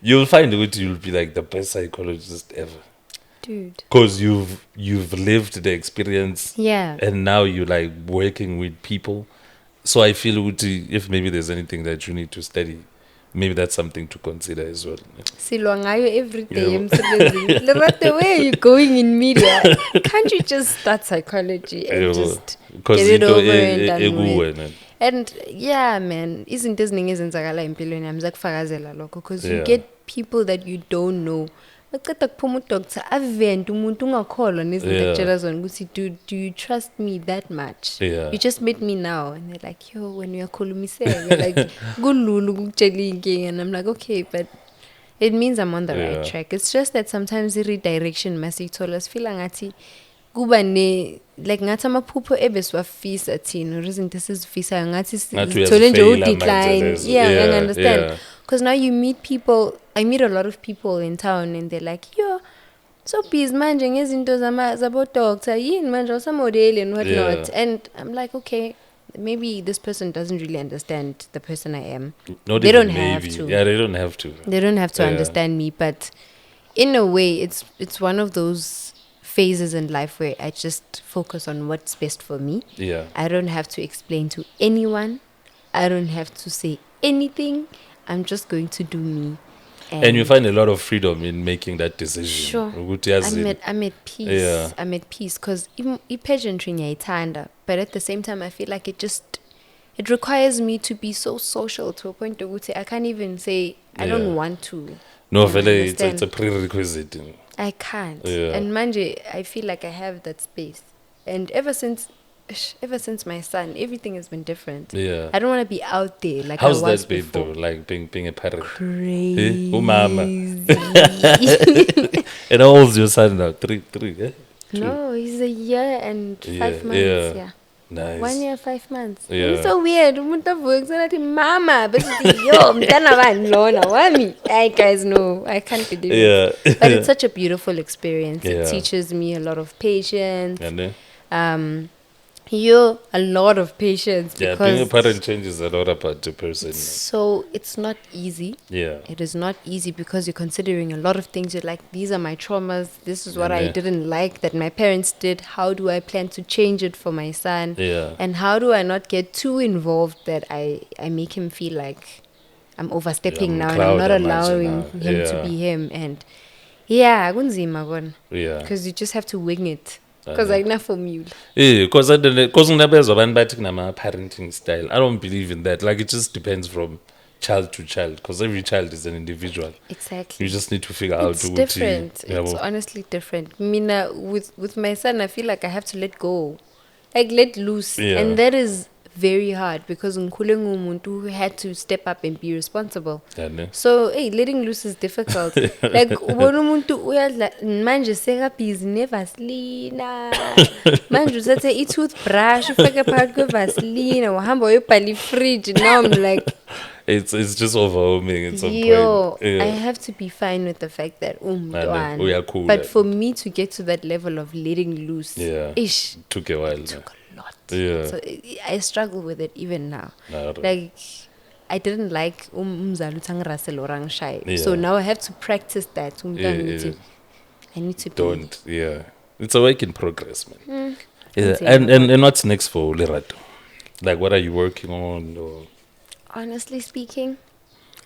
You'll find Uti, you'll be like the best psychologist ever. Dude. Because you've lived the experience. Yeah. And now you're like working with people. So I feel Uti, if maybe there's anything that you need to study, maybe that's something to consider as well. Silwa ngayo every day Yeah. emsebenzini. Lerato, where are you going in media? Can't you just start psychology and just get it over and done with? And yeah, man, izinto eziningi ezenzakala empilweni yami zakufakazela lokho, because you get people that you don't know. Baqeda kuphuma udoctor avent umuntu ungakholwa nezinto akutshela zona ukuthi, dude, do you trust me that much? Yeah. You just met me now. And they're like, yo, when uyakhulumiseka, you're like, kululu kukutshela inkinga. And I'm like, okay, but it means I'm on the right track. It's just that sometimes the redirection masiyithola sifila ngathi kuba ne, like ngathi amaphupho ebesiwafisa thina, or izinto esizifisayo ngathi sithole nje udecline. Yeah, I understand. Because now you meet people, I meet a lot of people in town and they're like, yo, so busy manje ngezinto zabo-doctor, yini manje usamodeli and whatnot. And I'm like, okay, maybe this person doesn't really understand the person I am. They don't have to. Yeah, they don't have to. They don't have to understand me, but in a way, it's one of those phases in life where I just focus on what's best for me. Yeah. I don't have to explain to anyone. I don't have to say anything. I'm just going to do me. And you find a lot of freedom in making that decision. Sure. I'm at peace. Yeah. I'm at peace because pageantry ngiyayithanda, but at the same time I feel like it requires me to be so social to a point of I can't even say I don't want to. No, it's a prerequisite. I can't. Yeah. And manje, I feel like I have that space. And ever since my son, everything has been different. Yeah. I don't want to be out there like How's I was that been before. though? Like being a parent? Crazy. Oh, mama. And how old's your son now? Three, eh? No, he's a year and 5 months. Yeah. Nice. 1 year, 5 months. Yeah. It's so weird. Umuntu avuka kusanathi mama, bese yo mntana bani lona wami. Hey guys, no, I can't believe it. But it's such a beautiful experience. Yeah. It teaches me a lot of patience. And A lot of patience. being a parent changes a lot about the person. So it's not easy. Yeah. It is not easy because you're considering a lot of things. You're like, these are my traumas. This is what I didn't like that my parents did. How do I plan to change it for my son? Yeah. And how do I not get too involved that I make him feel like I'm overstepping now and I'm not allowing him to be him. And yeah, kunzima kona. Yeah. Because you just have to wing it. Because like not formula. Yeah, because parenting style. I don't believe in that. Like it just depends from child to child. Because every child is an individual. Exactly. You just need to figure out. It's different. It's honestly different. Mina, with my son, I feel like I have to let go, like let loose, and that is very hard because umuntu who had to step up and be responsible. So letting loose is difficult. Like ubona umuntu uyadla manje sekabhizi nevaselina manje uthathe i-toothbrush ufake phakathi kwevaselina uhamba uyobhala ifridge. Now I'm like it's just overwhelming at some point. Yeah. I have to be fine with the fact that cool, but for me to get to that level of letting loose, took a while. Took a lot. Yeah. So I struggle with it even now. Right. Like I didn't like umzali uthangirasela orang shy. So now I have to practice that. I need to don't. Yeah. It's a work in progress, man. And what's next for LERATO? Like what are you working on? Or? Honestly speaking,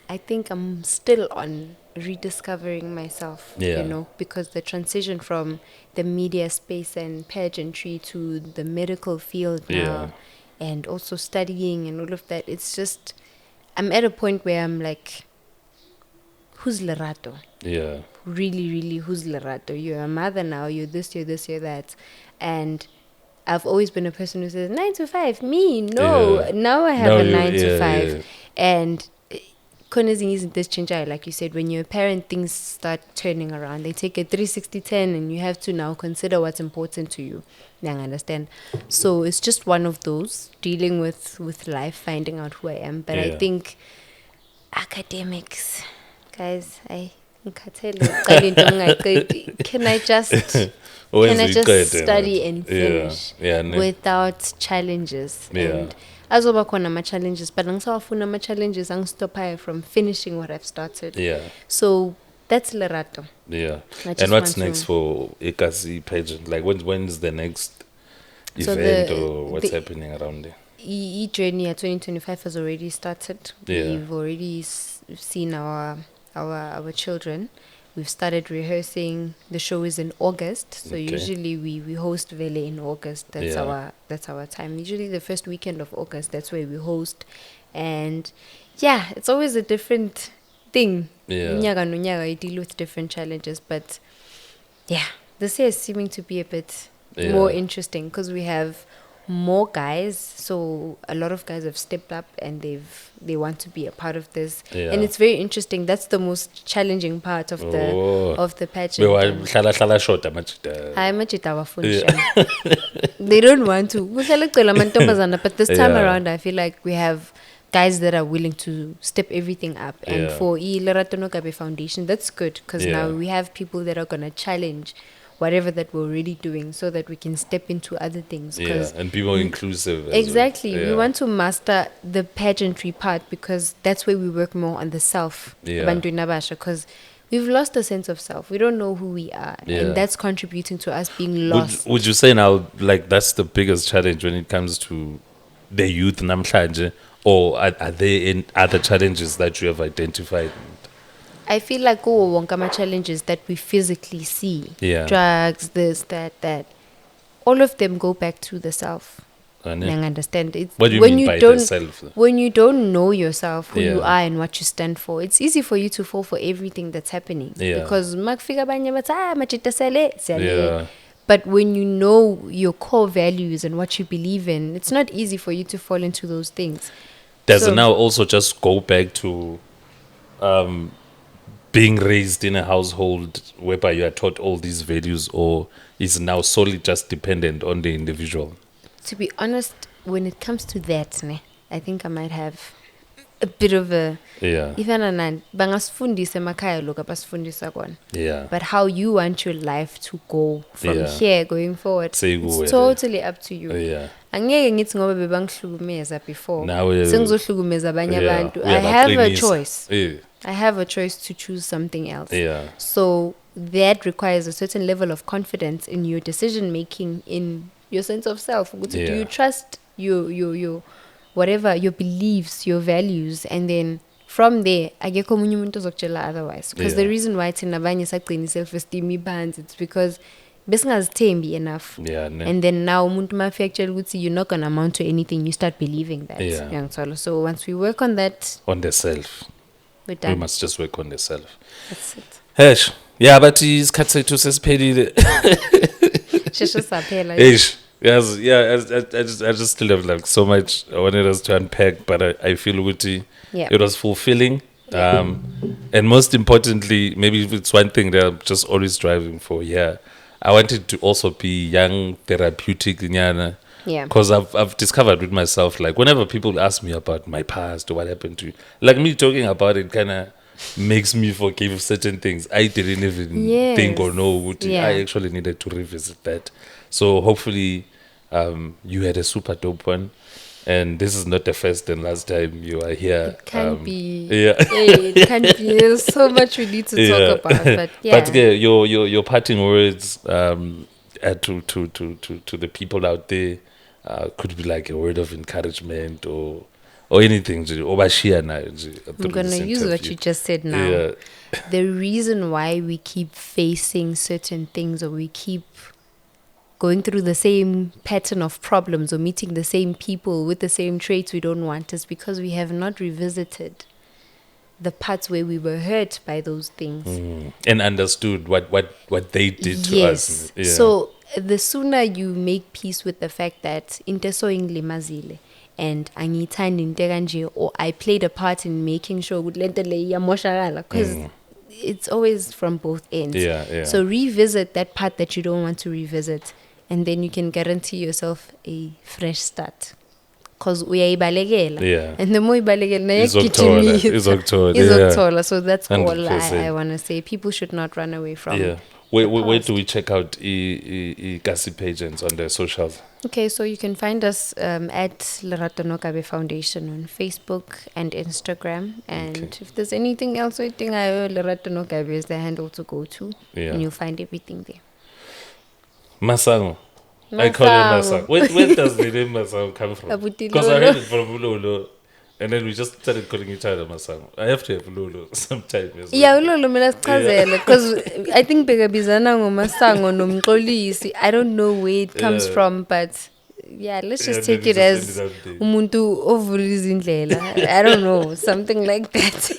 I think I'm still on rediscovering myself, because the transition from the media space and pageantry to the medical field now and also studying and all of that. It's just, I'm at a point where I'm like, who's LERATO? Yeah. Really, really, who's LERATO? You're a mother now, you're this, you're this, you're that. And I've always been a person who says 9 to 5. Me, no. Yeah. Now I have Now a you- 9 to yeah, 5. yeah. And Konezing isn't this change. Like you said, when you're a parent, things start turning around. They take a 360-10 and you have to now consider what's important to you. Yeah, I understand. So it's just one of those, dealing with life, finding out who I am. But I Yeah. think academics, guys, can I just Always can I we just get it, study right? and Yeah. finish Yeah, ne? without challenges? Yeah. And azoba khona ama-challenges, but angisawafuna ama-challenges angistophayo from finishing what I've started. Yeah. So that's LERATO. Yeah. I just And what's want next to- for Ekasie Paegent? Like when's the next So event the- or what's the- happening around there? E-journey at 2025 has already started. Yeah. We've already seen our children. We've started rehearsing. The show is in August, so Okay. usually we host Vele in August. That's Yeah. our time. Usually the first weekend of August, that's where we host, and yeah, it's always a different thing. Yeah. Unyaka nonyaka, you deal with different challenges, but yeah, this year is seeming to be a bit Yeah. more interesting because we have more guys. So a lot of guys have stepped up and they want to be a part of this, Yeah. and it's very interesting. That's the most challenging part of Oh. the pageant. Hlala short amajita. Hayi amajita awafundi shame. They don't want to. Kuhlala kugcwele amantombazana, but this time Yeah. around I feel like we have guys that are willing to step everything up. And Yeah. for LERATO NOGABE Foundation, that's good because Yeah. now we have people that are going to challenge whatever that we're already doing so that we can step into other things. Yeah. 'Cause And be more inclusive. as exactly. well. We Yeah. want to master the pageantry part because that's where we work more on the self. Yeah. Because we've lost a sense of self. We don't know who we are. Yeah. And that's contributing to us being lost. Would you say now, like, that's the biggest challenge when it comes to the youth namhlanje, or are there in other challenges that you have identified? I feel like wonka challenges that we physically see. Yeah. Drugs, this, that. All of them go back to the self. Ane? And I understand it. What do you when mean you by don't, the self? When you don't know yourself, who you Yeah. are and what you stand for, it's easy for you to fall for everything that's happening. Yeah. Because makufika abanye bathi, machita sele, siyale." Yeah. But when you know your core values and what you believe in, it's not easy for you to fall into those things. Does So- it now also just go back to being raised in a household whereby you are taught all these values, or is it now solely just dependent on the individual? To be honest, when it comes to that, I think I might have a bit of a Yeah. ifana nani bangasifundisa emakhaya lokho abasifundisa kona. Yeah. But how you want your life to go from Yeah. here going forward, Sekuwe, it's totally up to you. Yeah. Angeke ngithi ngoba bebangihlukumeza before Nawe- sengizohlukumeza abanye Yeah. abantu. I have a Uyabaqinisa. choice. Yeah. I have a choice to choose something else. Yeah. So that requires a certain level of confidence in your decision making, in your sense of self. Do Yeah. you trust your whatever, your beliefs, your values, and then from there, akekho omunye umuntu ozokutshela otherwise. Because the Yeah. reason why thina abanye sagcina self-esteem ibhansi, it's because besingazithembi enough. Yeah. Ne? And then now umuntu mafika akutshela ukuthi you're not gonna amount to anything, you start believing that. Yeah. Uyangithola? So once we work on that, On the self. we're We done. must just work on the self. That's it. Hesh. Yeah, but isikhathi sethu sesiphelile. Sheshe saphela. Ish. Yes, yeah, I just still have like so much I wanted us to unpack, but I feel ukuthi Yeah. it was fulfilling. And most importantly, maybe it's one thing that I'm just always striving for. Yeah, I wanted to also be young, therapeutic, nyana. Yeah. Because I've discovered with myself, like whenever people ask me about my past or what happened to you, like me talking about it kind of makes me forgive certain things I didn't even Yes. think or know. Yeah. I actually needed to revisit that. So hopefully you had a super dope one. And this is not the first and last time you are here. It can be. Yeah. It can be. There's so much we need to talk about. But yeah. But yeah, your parting words to the people out there could be like a word of encouragement or anything. I'm going to use what you just said now. Yeah. The reason why we keep facing certain things or we keep going through the same pattern of problems or meeting the same people with the same traits we don't want is because we have not revisited the parts where we were hurt by those things. And understood what they did to Yes. us. Yeah. So the sooner you make peace with the fact that into so inglimazile and angithandi into kanje, or I played a part in making sure because it's always from both ends. Yeah. So revisit that part that you don't want to revisit, and then you can guarantee yourself a fresh start. Because uyayibalekela. Yeah. And the more ibalekela, Izokuthola. So that's all 100%. I want to say. People should not run away from. Yeah. Where do we check out Ekasie Paegent on the socials? Okay, so you can find us at LERATO NOGABE Foundation on Facebook and Instagram. And if there's anything else, I think LERATO NOGABE is the handle to go to. Yeah. And you'll find everything there. Masango. I call him Masango. Where does the name Masango come from? Because I heard it from Ulolo. And then we just started calling each other Masango. I have to have Ulolo sometime as well. Yeah, Ulolo mina sichazela because I think bekabizana ngoMasango nomxolisi. I don't know where it comes from, but yeah, let's just take it as umuntu ovula izindlela. I don't know, something like that.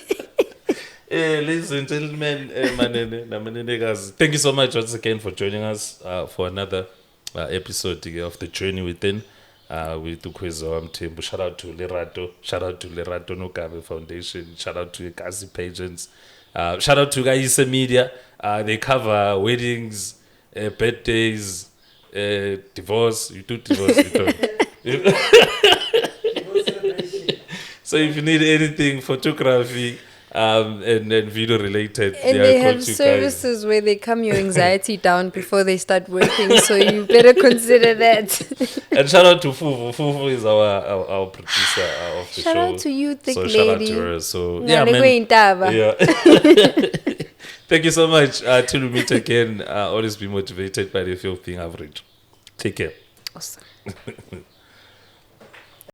Ladies and gentlemen, Manene, Namanenekazi, thank you so much once again for joining us for another episode of The Journey Within with Ekasie Paegent. Shout out to LERATO. Shout out to LERATO NOGABE Foundation. Shout out to Ekasie Paegent. Shout out to Ekasie Media. They cover weddings, birthdays, divorce. You do divorce, you don't. So if you need anything, photography, and video related, And they have services where they calm your anxiety down before they start working, so you better consider that. And shout out to Fufu. Fufu is our producer of the show. Shout out to you, thick so lady. Shout out to her. So yeah, man. Yeah. Thank you so much. Till we meet again, always be motivated by the feel of being average. Take care. Awesome.